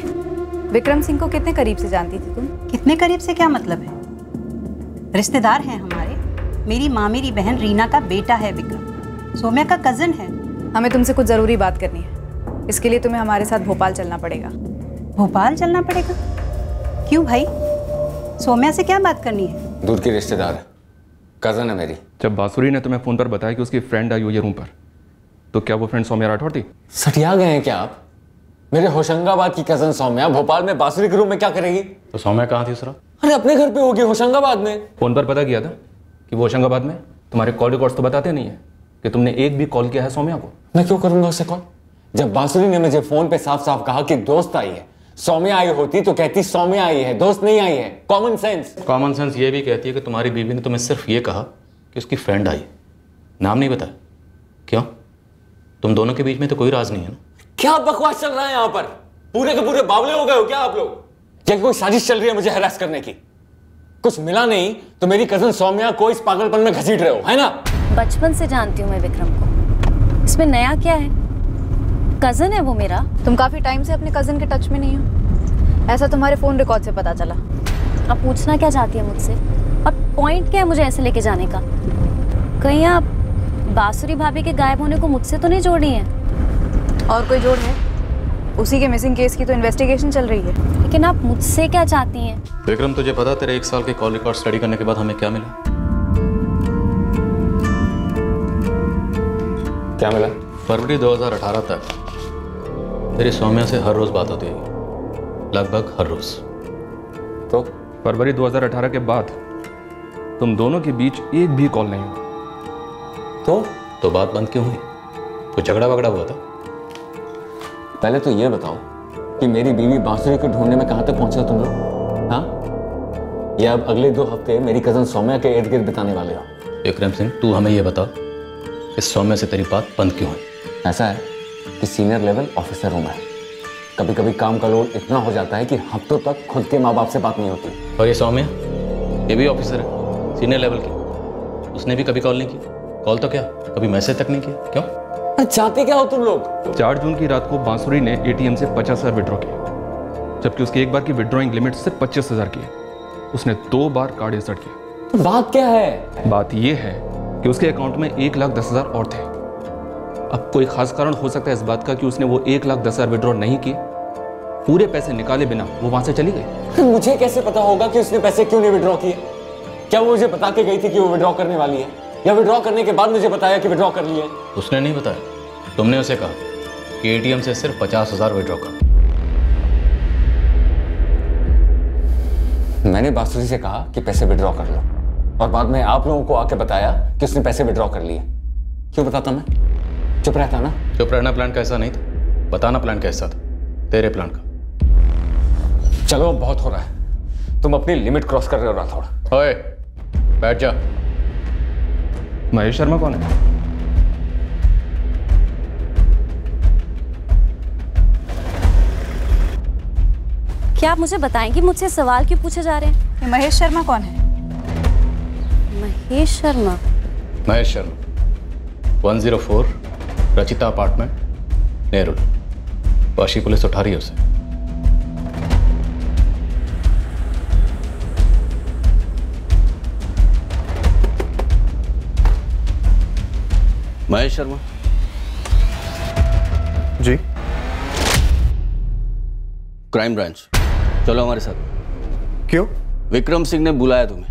विक्रम सिंह को कितने करीब से जानती थी तुम? कितने करीब से क्या मतलब है? रिश्तेदार हैं हमारे। मेरी मामेरी बहन रीना का बेटा है विक्रम, सौम्या का कजन है। हमें तुमसे कुछ जरूरी बात करनी है, इसके लिए तुम्हें हमारे साथ भोपाल चलना पड़ेगा। भोपाल चलना पड़ेगा? क्यों भाई, सौम्या से क्या बात करनी है? दूर की रिश्तेदार है, कजन है मेरी। जब बांसुरी ने तुम्हें फोन पर बताया कि उसकी फ्रेंड आई हुई है रूम पर, तो क्या वो फ्रेंड सौम्या राठौड़ थी? सटिया गए हैं क्या आप? मेरे होशंगाबाद की कजन सौम्या भोपाल में बांसुरी के रूम में क्या करेगी? तो सौम्या कहाँ थी सर? अरे अपने घर पे होगी, होशंगाबाद में। फोन पर पता किया था कि वो होशंगाबाद में? तुम्हारे कॉल रिकॉर्ड्स तो बताते नहीं है कि तुमने एक भी कॉल किया है सौम्या को। मैं क्यों करूंगा उससे कॉल, जब बांसुरी ने मुझे फोन पे साफ साफ कहा कि दोस्त आई है, सौम्या आई होती तो कहती सौम्या आई है, दोस्त नहीं आई है। Common sense. कॉमन सेंस ये भी कहती है कि तुम्हारी बीवी ने तुम्हें सिर्फ ये कहा कि उसकी फ्रेंड आई, नाम नहीं बताया। क्यों? तुम दोनों के बीच में तो कोई राज नहीं है ना? क्या बकवास चल रहा है यहाँ पर? पूरे के पूरे बावले हो गए हो क्या आप लोग? क्या कोई साजिश चल रही है मुझे हरास करने की? कुछ मिला नहीं तो मेरी कजन सौम्या को इस पागलपन में घसीट रहे हो, है ना? बचपन से जानती हूँ मैं विक्रम को, इसमें नया क्या है? कजन है वो मेरा। तुम काफी टाइम से अपने कजन के टच में नहीं हो, ऐसा तुम्हारे फोन रिकॉर्ड से पता चला। अब पूछना क्या चाहती है मुझसे? और पॉइंट क्या है मुझे ऐसे लेके जाने का? कहीं आप बांसुरी भाभी के गायब होने को मुझसे तो नहीं जोड़ी हैं? और कोई जोड़ है? उसी के मिसिंग केस की तो इन्वेस्टिगेशन चल रही है। लेकिन आप मुझसे क्या चाहती हैं? विक्रम, तुझे पता तेरे 1 साल के कॉल रिकॉर्ड स्टडी करने के बाद हमें क्या मिला? क्या मिला? फरवरी 2018 तक तेरी सौम्या से हर रोज बात होती है, लगभग हर रोज। तो फरवरी 2018 के बाद तुम दोनों के बीच एक भी कॉल नहीं हुआ। तो बात बंद क्यों हुई? कोई झगड़ा वगड़ा हुआ था? पहले तो ये बताओ कि मेरी बीवी बांसुरी को ढूंढने में कहां तक पहुंचे तुम लोग? हाँ, या अब अगले 2 हफ्ते मेरी कजन सौम्या के इर्द गिर्द बिताने वाले हो? विक्रम सिंह, तू हमें ये बता, इस सौम्या से तेरी बात बंद क्यों है? ऐसा है कि सीनियर लेवल ऑफिसर हूं मैं। कभी कभी काम का लोड इतना हो जाता है कि हफ्तों तक खुद के माँ बाप से बात नहीं होती। और ये सौम्या, ये भी ऑफिसर है, सीनियर लेवल की, उसने भी कभी कॉल नहीं की। कॉल तो क्या, कभी मैसेज तक नहीं किया। क्यों? चाहते क्या हो तुम लोग? 4 जून की रात को बांसुरी ने एटीएम से 50,000 विड्रॉ किया, जबकि उसकी एक बार की विड्रॉइंग लिमिट सिर्फ 25,000 की है। उसने 2 बार कार्ड इंसर्ट किया। तो बात क्या है? बात यह है कि उसके अकाउंट में 1,10,000 और थे। अब कोई खास कारण हो सकता है इस बात का कि उसने वो 1,10,000 विड्रॉ नहीं किए, पूरे पैसे निकाले बिना वो वहां से चली गई। मुझे कैसे पता होगा कि उसने पैसे क्यों नहीं विड्रॉ किए? क्या वो मुझे बता के गई थी कि वो विड्रॉ करने वाली है, या विड्रॉ करने के बाद मुझे बताया कि विड्रॉ कर लिए? उसने नहीं बताया, तुमने उसे कहा कि एटीएम से सिर्फ 50,000 विड्रॉ कर। मैंने बांसुरी से कहा कि पैसे विड्रॉ कर लो, और बाद में आप लोगों को आके बताया कि उसने पैसे विड्रॉ कर लिए। क्यों बताता मैं? चुप रहता ना? चुप रहना प्लान कैसा नहीं था, बताना प्लान कैसा था, तेरे प्लान का। चलो अब बहुत हो रहा है, तुम अपनी लिमिट क्रॉस कर रहे हो राठौड़। ओए, बैठ जा। महेश शर्मा कौन है? क्या आप मुझे बताएंगे मुझसे सवाल क्यों पूछे जा रहे हैं? महेश शर्मा कौन है? महेश शर्मा? महेश शर्मा 104 रचिता अपार्टमेंट, नेहरू। वाशी पुलिस उठा रही है उसे। महेश शर्मा जी। क्राइम ब्रांच, चलो हमारे साथ। क्यों? विक्रम सिंह ने बुलाया तुम्हें।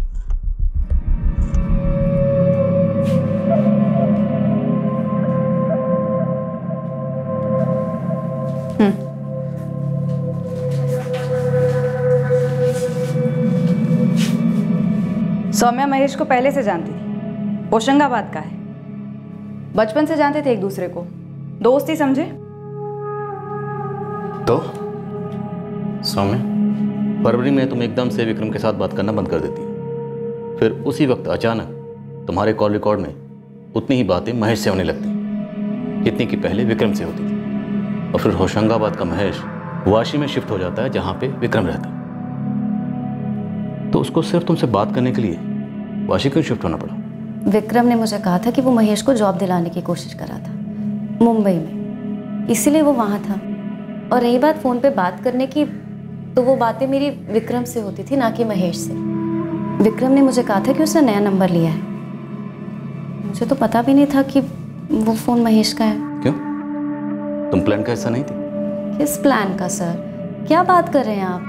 सौम्या महेश को पहले से जानती थी, होशंगाबाद का है, बचपन से जानते थे एक दूसरे को, दोस्त ही समझे। तो सौम्या, फरवरी में तुम एकदम से विक्रम के साथ बात करना बंद कर देती, फिर उसी वक्त अचानक तुम्हारे कॉल रिकॉर्ड में उतनी ही बातें महेश से होने लगती जितनी कि पहले विक्रम से होती थी, और फिर होशंगाबाद का महेश वाशी में शिफ्ट हो जाता है जहां पे विक्रम रहता है। तो उसको सिर्फ तुमसे बात करने के लिए वाशी क्यों शिफ्ट होना पड़ा? विक्रम ने मुझे कहा था कि वो महेश को जॉब दिलाने की कोशिश कर रहा था मुंबई में, इसीलिए वो वहाँ था। और रही बात फ़ोन पे बात करने की, तो वो बातें मेरी विक्रम से होती थी, ना कि महेश से। विक्रम ने मुझे कहा था कि उसने नया नंबर लिया है, मुझे तो पता भी नहीं था कि वो फ़ोन महेश का है। क्यों? तुम प्लान का हिस्सा नहीं थी? किस प्लान का सर? क्या बात कर रहे हैं आप?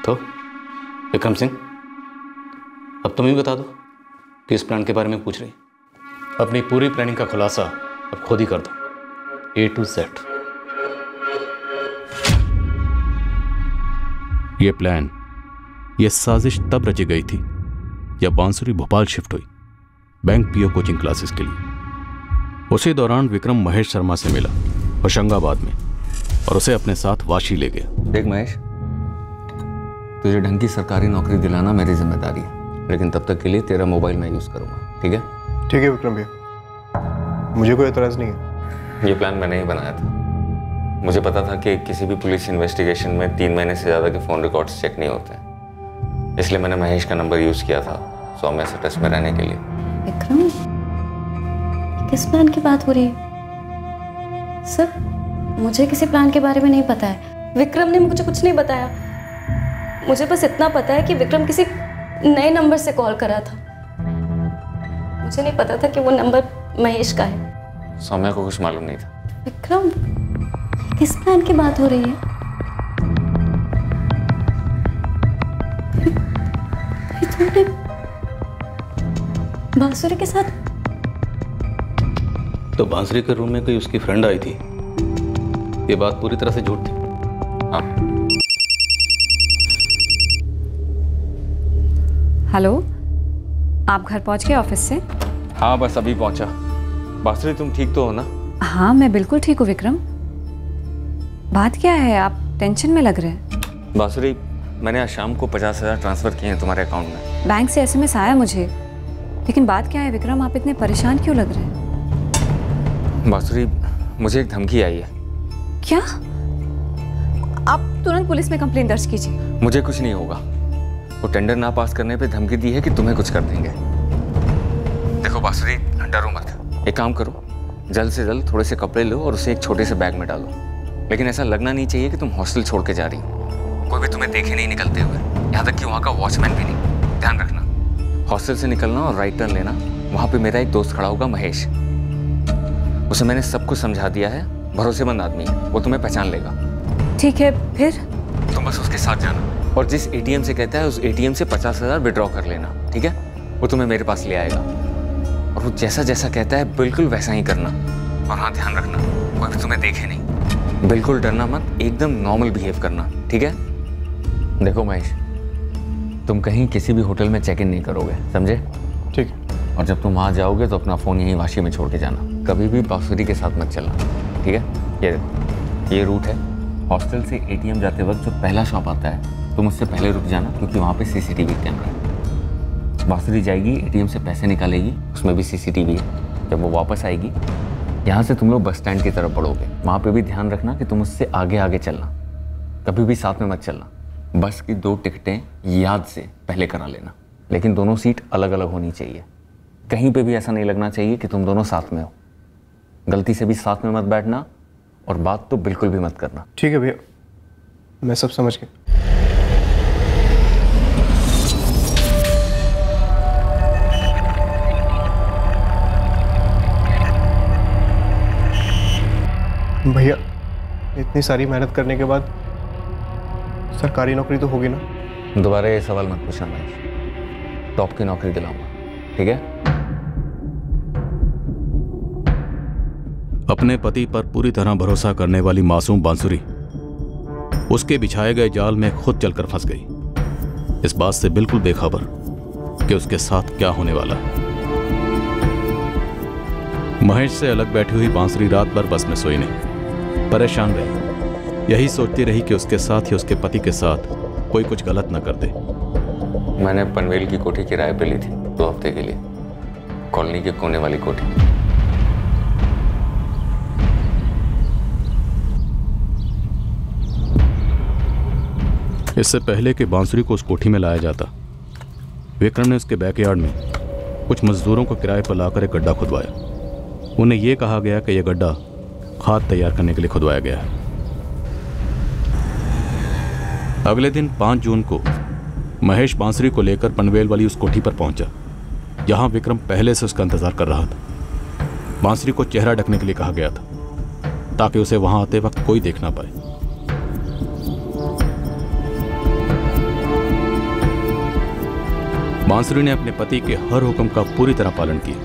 तो विक्रम सिंह, अब तुम ही बता दो कि इस प्लान के बारे में पूछ रही। अपनी पूरी प्लानिंग का खुलासा अब खुद ही कर दो, A to Z। ये प्लान, ये साजिश तब रची गई थी जब बांसुरी भोपाल शिफ्ट हुई बैंक पीओ कोचिंग क्लासेस के लिए। उसी दौरान विक्रम महेश शर्मा से मिला होशंगाबाद में और उसे अपने साथ वाशी ले गया। देख महेश, तुझे ढंग की सरकारी नौकरी दिलाना मेरी जिम्मेदारी है, लेकिन तब तक के लिए तेरा मोबाइल मैं यूज़ करूँगा, ठीक है? ठीक है विक्रम भैया, मुझे कोई एतराज़ नहीं है। ये प्लान मैंने ही बनाया था। मुझे पता था कि किसी भी पुलिस इन्वेस्टिगेशन में 3 महीने से ज़्यादा के फ़ोन रिकॉर्ड्स चेक नहीं होते, इसलिए मैंने महेश का नंबर यूज़ किया था सौम्या से टच में रहने के लिए। विक्रम, किस प्लान की बात हो रही है? सर, मुझे किसी प्लान के बारे में नहीं पता है। विक्रम ने मुझे कुछ नहीं बताया। मुझे बस इतना पता है कि विक्रम किसी नए नंबर से कॉल करा था। मुझे नहीं पता था कि वो नंबर महेश का है। सौम्या को कुछ मालूम नहीं था। विक्रम, किस प्लान की बात हो रही है? तुमने बांसुरी के साथ? तो बांसुरी के रूम में कोई उसकी फ्रेंड आई थी, ये बात पूरी तरह से झूठ थी। हाँ। हेलो, आप घर पहुंच गए ऑफिस से? हाँ, बस अभी पहुंचा। बांसुरी, तुम ठीक तो हो ना? हाँ, मैं बिल्कुल ठीक हूँ विक्रम। बात क्या है, आप टेंशन में लग रहे हैं? बांसुरी, मैंने आज शाम को 50,000 ट्रांसफ़र किए हैं तुम्हारे अकाउंट में। बैंक से SMS आया मुझे, लेकिन बात क्या है विक्रम, आप इतने परेशान क्यों लग रहे हैं? बांसुरी, मुझे एक धमकी आई है। क्या? आप तुरंत पुलिस में कंप्लेंट दर्ज कीजिए। मुझे कुछ नहीं होगा। वो टेंडर ना पास करने पे धमकी दी है कि तुम्हें कुछ कर देंगे। देखो बांसुरी, डरो मत। एक काम करो, जल्द से जल्द थोड़े से कपड़े लो और उसे एक छोटे से बैग में डालो, लेकिन ऐसा लगना नहीं चाहिए कि तुम हॉस्टल छोड़ के जा रही हो। कोई भी तुम्हें देखे नहीं निकलते हुए, यहाँ तक कि वहाँ का वॉचमैन भी नहीं। ध्यान रखना, हॉस्टल से निकलना और राइट टर्न लेना। वहाँ पे मेरा एक दोस्त खड़ा होगा, महेश। उसे मैंने सब कुछ समझा दिया है, भरोसेमंद आदमी है, वो तुम्हें पहचान लेगा। ठीक है, फिर? तुम बस उसके साथ जाना और जिस ATM से कहता है उस ATM से 50,000 विड्रॉ कर लेना, ठीक है? वो तुम्हें मेरे पास ले आएगा और वो जैसा जैसा कहता है बिल्कुल वैसा ही करना। और हाँ, ध्यान रखना, कोई भी तुम्हें देखे नहीं। बिल्कुल डरना मत, एकदम नॉर्मल बिहेव करना, ठीक है? देखो महेश, तुम कहीं किसी भी होटल में चेक इन नहीं करोगे, समझे? ठीक है। और जब तुम वहाँ जाओगे तो अपना फ़ोन यहीं वाशी में छोड़ के जाना। कभी भी बांसुरी के साथ मत चलना, ठीक है? ये देखो, ये रूट है। हॉस्टल से ATM जाते वक्त जो पहला शॉप आता है, तुम उससे पहले रुक जाना, क्योंकि वहाँ पे CCTV कैमरा है। बांसुरी जाएगी, ATM से पैसे निकालेगी, उसमें भी CCTV है। जब वो वापस आएगी, यहाँ से तुम लोग बस स्टैंड की तरफ बढ़ोगे। वहाँ पे भी ध्यान रखना कि तुम उससे आगे आगे चलना, कभी भी साथ में मत चलना। बस की 2 टिकटें याद से पहले करा लेना, लेकिन दोनों सीट अलग अलग होनी चाहिए। कहीं पे भी ऐसा नहीं लगना चाहिए कि तुम दोनों साथ में हो। गलती से भी साथ में मत बैठना और बात तो बिल्कुल भी मत करना। ठीक है भैया, मैं सब समझ गया। भैया, इतनी सारी मेहनत करने के बाद सरकारी नौकरी तो होगी ना? दोबारा ये सवाल मत पूछना महेश। टॉप की नौकरी दिलाऊंगा, ठीक है? अपने पति पर पूरी तरह भरोसा करने वाली मासूम बांसुरी उसके बिछाए गए जाल में खुद चलकर फंस गई, इस बात से बिल्कुल बेखबर कि उसके साथ क्या होने वाला है। महेश से अलग बैठी हुई बांसुरी रात भर बस में सोई नहीं, परेशान रही। यही सोचती रही कि उसके साथ ही उसके पति के साथ कोई कुछ गलत न कर दे। मैंने पनवेल की कोठी किराए पे ली थी 2 हफ्ते के लिए, कॉलोनी के कोने वाली कोठी। इससे पहले कि बांसुरी को उस कोठी में लाया जाता, विक्रम ने उसके बैकयार्ड में कुछ मजदूरों को किराए पर लाकर एक गड्ढा खुदवाया। उन्हें यह कहा गया कि यह गड्ढा खाद तैयार करने के लिए खुदवाया गया है। अगले दिन 5 जून को महेश बांसुरी को लेकर पनवेल वाली उस कोठी पर पहुंचा, जहां विक्रम पहले से उसका इंतजार कर रहा था। बांसुरी को चेहरा ढकने के लिए कहा गया था, ताकि उसे वहां आते वक्त कोई देख ना पाए। बांसुरी ने अपने पति के हर हुक्म का पूरी तरह पालन किया,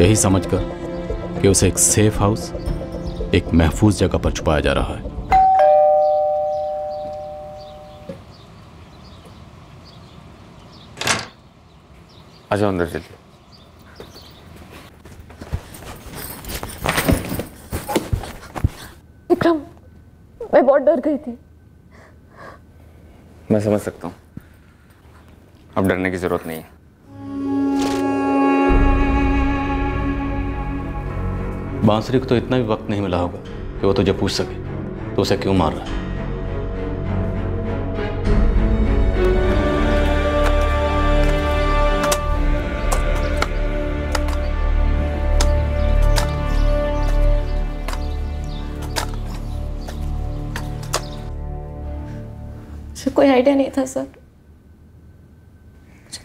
यही समझकर कि उसे एक सेफ हाउस, एक महफूज जगह पर छुपाया जा रहा है। आ जाओ अंदर चलिए। विक्रम, मैं बहुत डर गई थी। मैं समझ सकता हूँ, अब डरने की जरूरत नहीं है। बांसुरी को तो इतना भी वक्त नहीं मिला होगा कि वो तुझे पूछ सके तो उसे क्यों मार रहा है। मुझे कोई आइडिया नहीं था सर, मुझे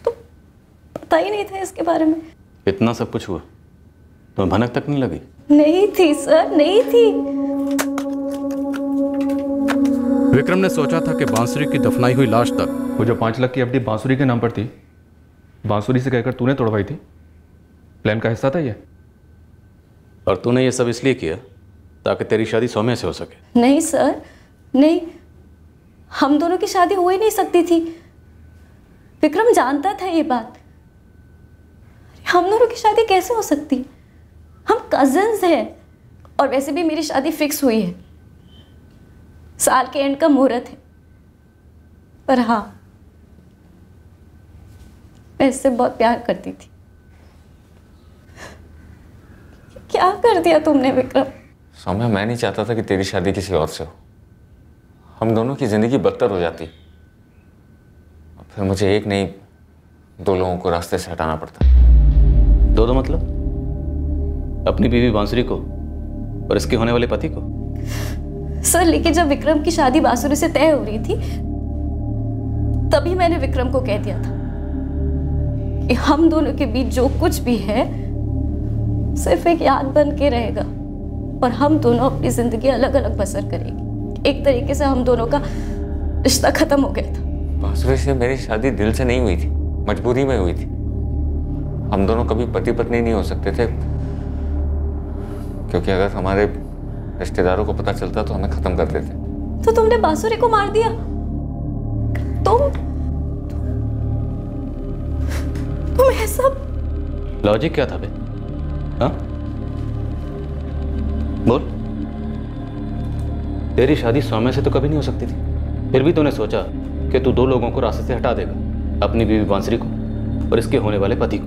तो पता ही नहीं था इसके बारे में। इतना सब कुछ हुआ तो भनक तक नहीं लगी? नहीं थी सर, नहीं थी। विक्रम ने सोचा था कि बांसुरी की दफनाई हुई लाश तक वो जो 5 लाख की एफडी बांसुरी के नाम पर थी, बांसुरी से कहकर तूने तोड़वाई थी। प्लान का हिस्सा था ये। और तूने ये सब इसलिए किया ताकि तेरी शादी सौम्या से हो सके? नहीं सर, नहीं, हम दोनों की शादी हो ही नहीं सकती थी। विक्रम जानता था ये बात। हम दोनों की शादी कैसे हो सकती है? हम कजिन्स हैं। और वैसे भी मेरी शादी फिक्स हुई है, साल के एंड का मुहूर्त है। पर हाँ, मैं इससे बहुत प्यार करती थी। क्या कर दिया तुमने विक्रम? सौम्या, मैं नहीं चाहता था कि तेरी शादी किसी और से हो। हम दोनों की जिंदगी बदतर हो जाती और फिर मुझे एक नहीं 2 लोगों को रास्ते से हटाना पड़ता। दो मतलब? अपनी बीवी बांसुरी को और इसके होने वाले पति को? सर, लेकिन जब विक्रम की शादी बांसुरी से तय हो रही थी तभी मैंने विक्रम को कह दिया था कि हम दोनों के बीच जो कुछ भी है सिर्फ एक याद बन के रहेगा और हम दोनों अपनी जिंदगी अलग अलग बसर करेंगे। एक तरीके से हम दोनों का रिश्ता खत्म हो गया था। बांसुरी से मेरी शादी दिल से नहीं हुई थी, मजबूरी में हुई थी। हम दोनों कभी पति पत्नी नहीं हो सकते थे, क्योंकि अगर हमारे रिश्तेदारों को पता चलता तो हमें खत्म कर देते। तो तुमने बांसुरी को मार दिया? तुम ऐसा? लॉजिक क्या था बे? हाँ? बोल। तेरी शादी सौम्या से तो कभी नहीं हो सकती थी, फिर भी तूने सोचा कि तू 2 लोगों को रास्ते से हटा देगा, अपनी बीवी बांसुरी को और इसके होने वाले पति को।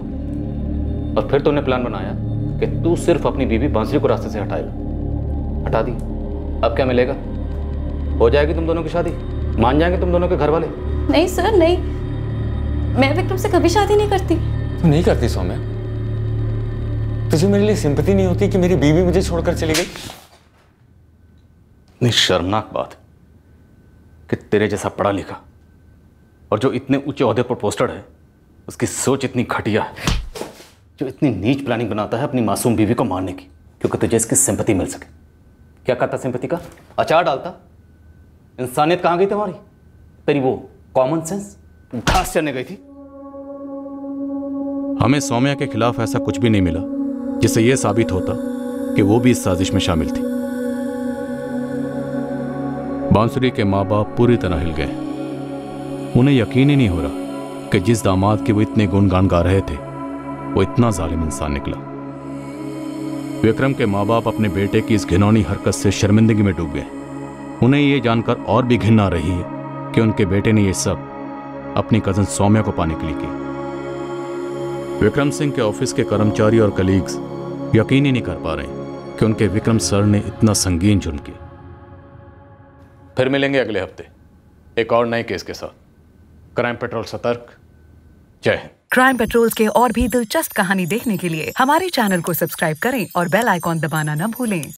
और फिर तूने प्लान बनाया कि तू सिर्फ अपनी बीवी बांसुरी को रास्ते से हटाएगा। हटा दी, अब क्या मिलेगा? हो जाएगी तुम दोनों की शादी, मान जाएंगे तुम दोनों के घर वाले। नहीं सर, नहीं, मैं विक्रम से कभी शादी नहीं करती। तू नहीं करती सौम्या? तुझे मेरे लिए सिंपैथी नहीं होती कि मेरी बीवी मुझे छोड़कर चली गई? इतनी शर्मनाक बात कि तेरे जैसा पढ़ा लिखा और जो इतने ऊंचे ओहदे पर पोस्टेड है, उसकी सोच इतनी घटिया है, जो इतनी नीच प्लानिंग बनाता है अपनी मासूम बीवी को मारने की, क्योंकि तुझे इसकी सिंपैथी मिल सके। क्या करता सिंपैथी का? अचार डालता। इंसानियत कहाँ गई तुम्हारी? तेरी वो कॉमन सेंस घास चरने गई थी। हमें सौम्या के खिलाफ ऐसा कुछ भी नहीं मिला जिससे यह साबित होता कि वो भी इस साजिश में शामिल थी। बांसुरी के माँ बाप पूरी तरह हिल गए। उन्हें यकीन ही नहीं हो रहा कि जिस दामाद के वो इतने गुणगान गा रहे थे वो इतना जालिम इंसान निकला। विक्रम के माँ बाप अपने बेटे की इस घिनौनी हरकत से शर्मिंदगी में डूब गए। उन्हें ये जानकर और भी घिन आ रही है कि उनके बेटे ने ये सब अपनी कजन सौम्या को पाने के लिए किया। विक्रम सिंह के ऑफिस के कर्मचारी और कलीग्स यकीन ही नहीं कर पा रहे कि उनके विक्रम सर ने इतना संगीन जुर्म किया। फिर मिलेंगे अगले हफ्ते एक और नए केस के साथ। क्राइम पेट्रोल सतर्क। जय हिंद। क्राइम पेट्रोल्स के और भी दिलचस्प कहानी देखने के लिए हमारे चैनल को सब्सक्राइब करें और बेल आइकॉन दबाना न भूलें।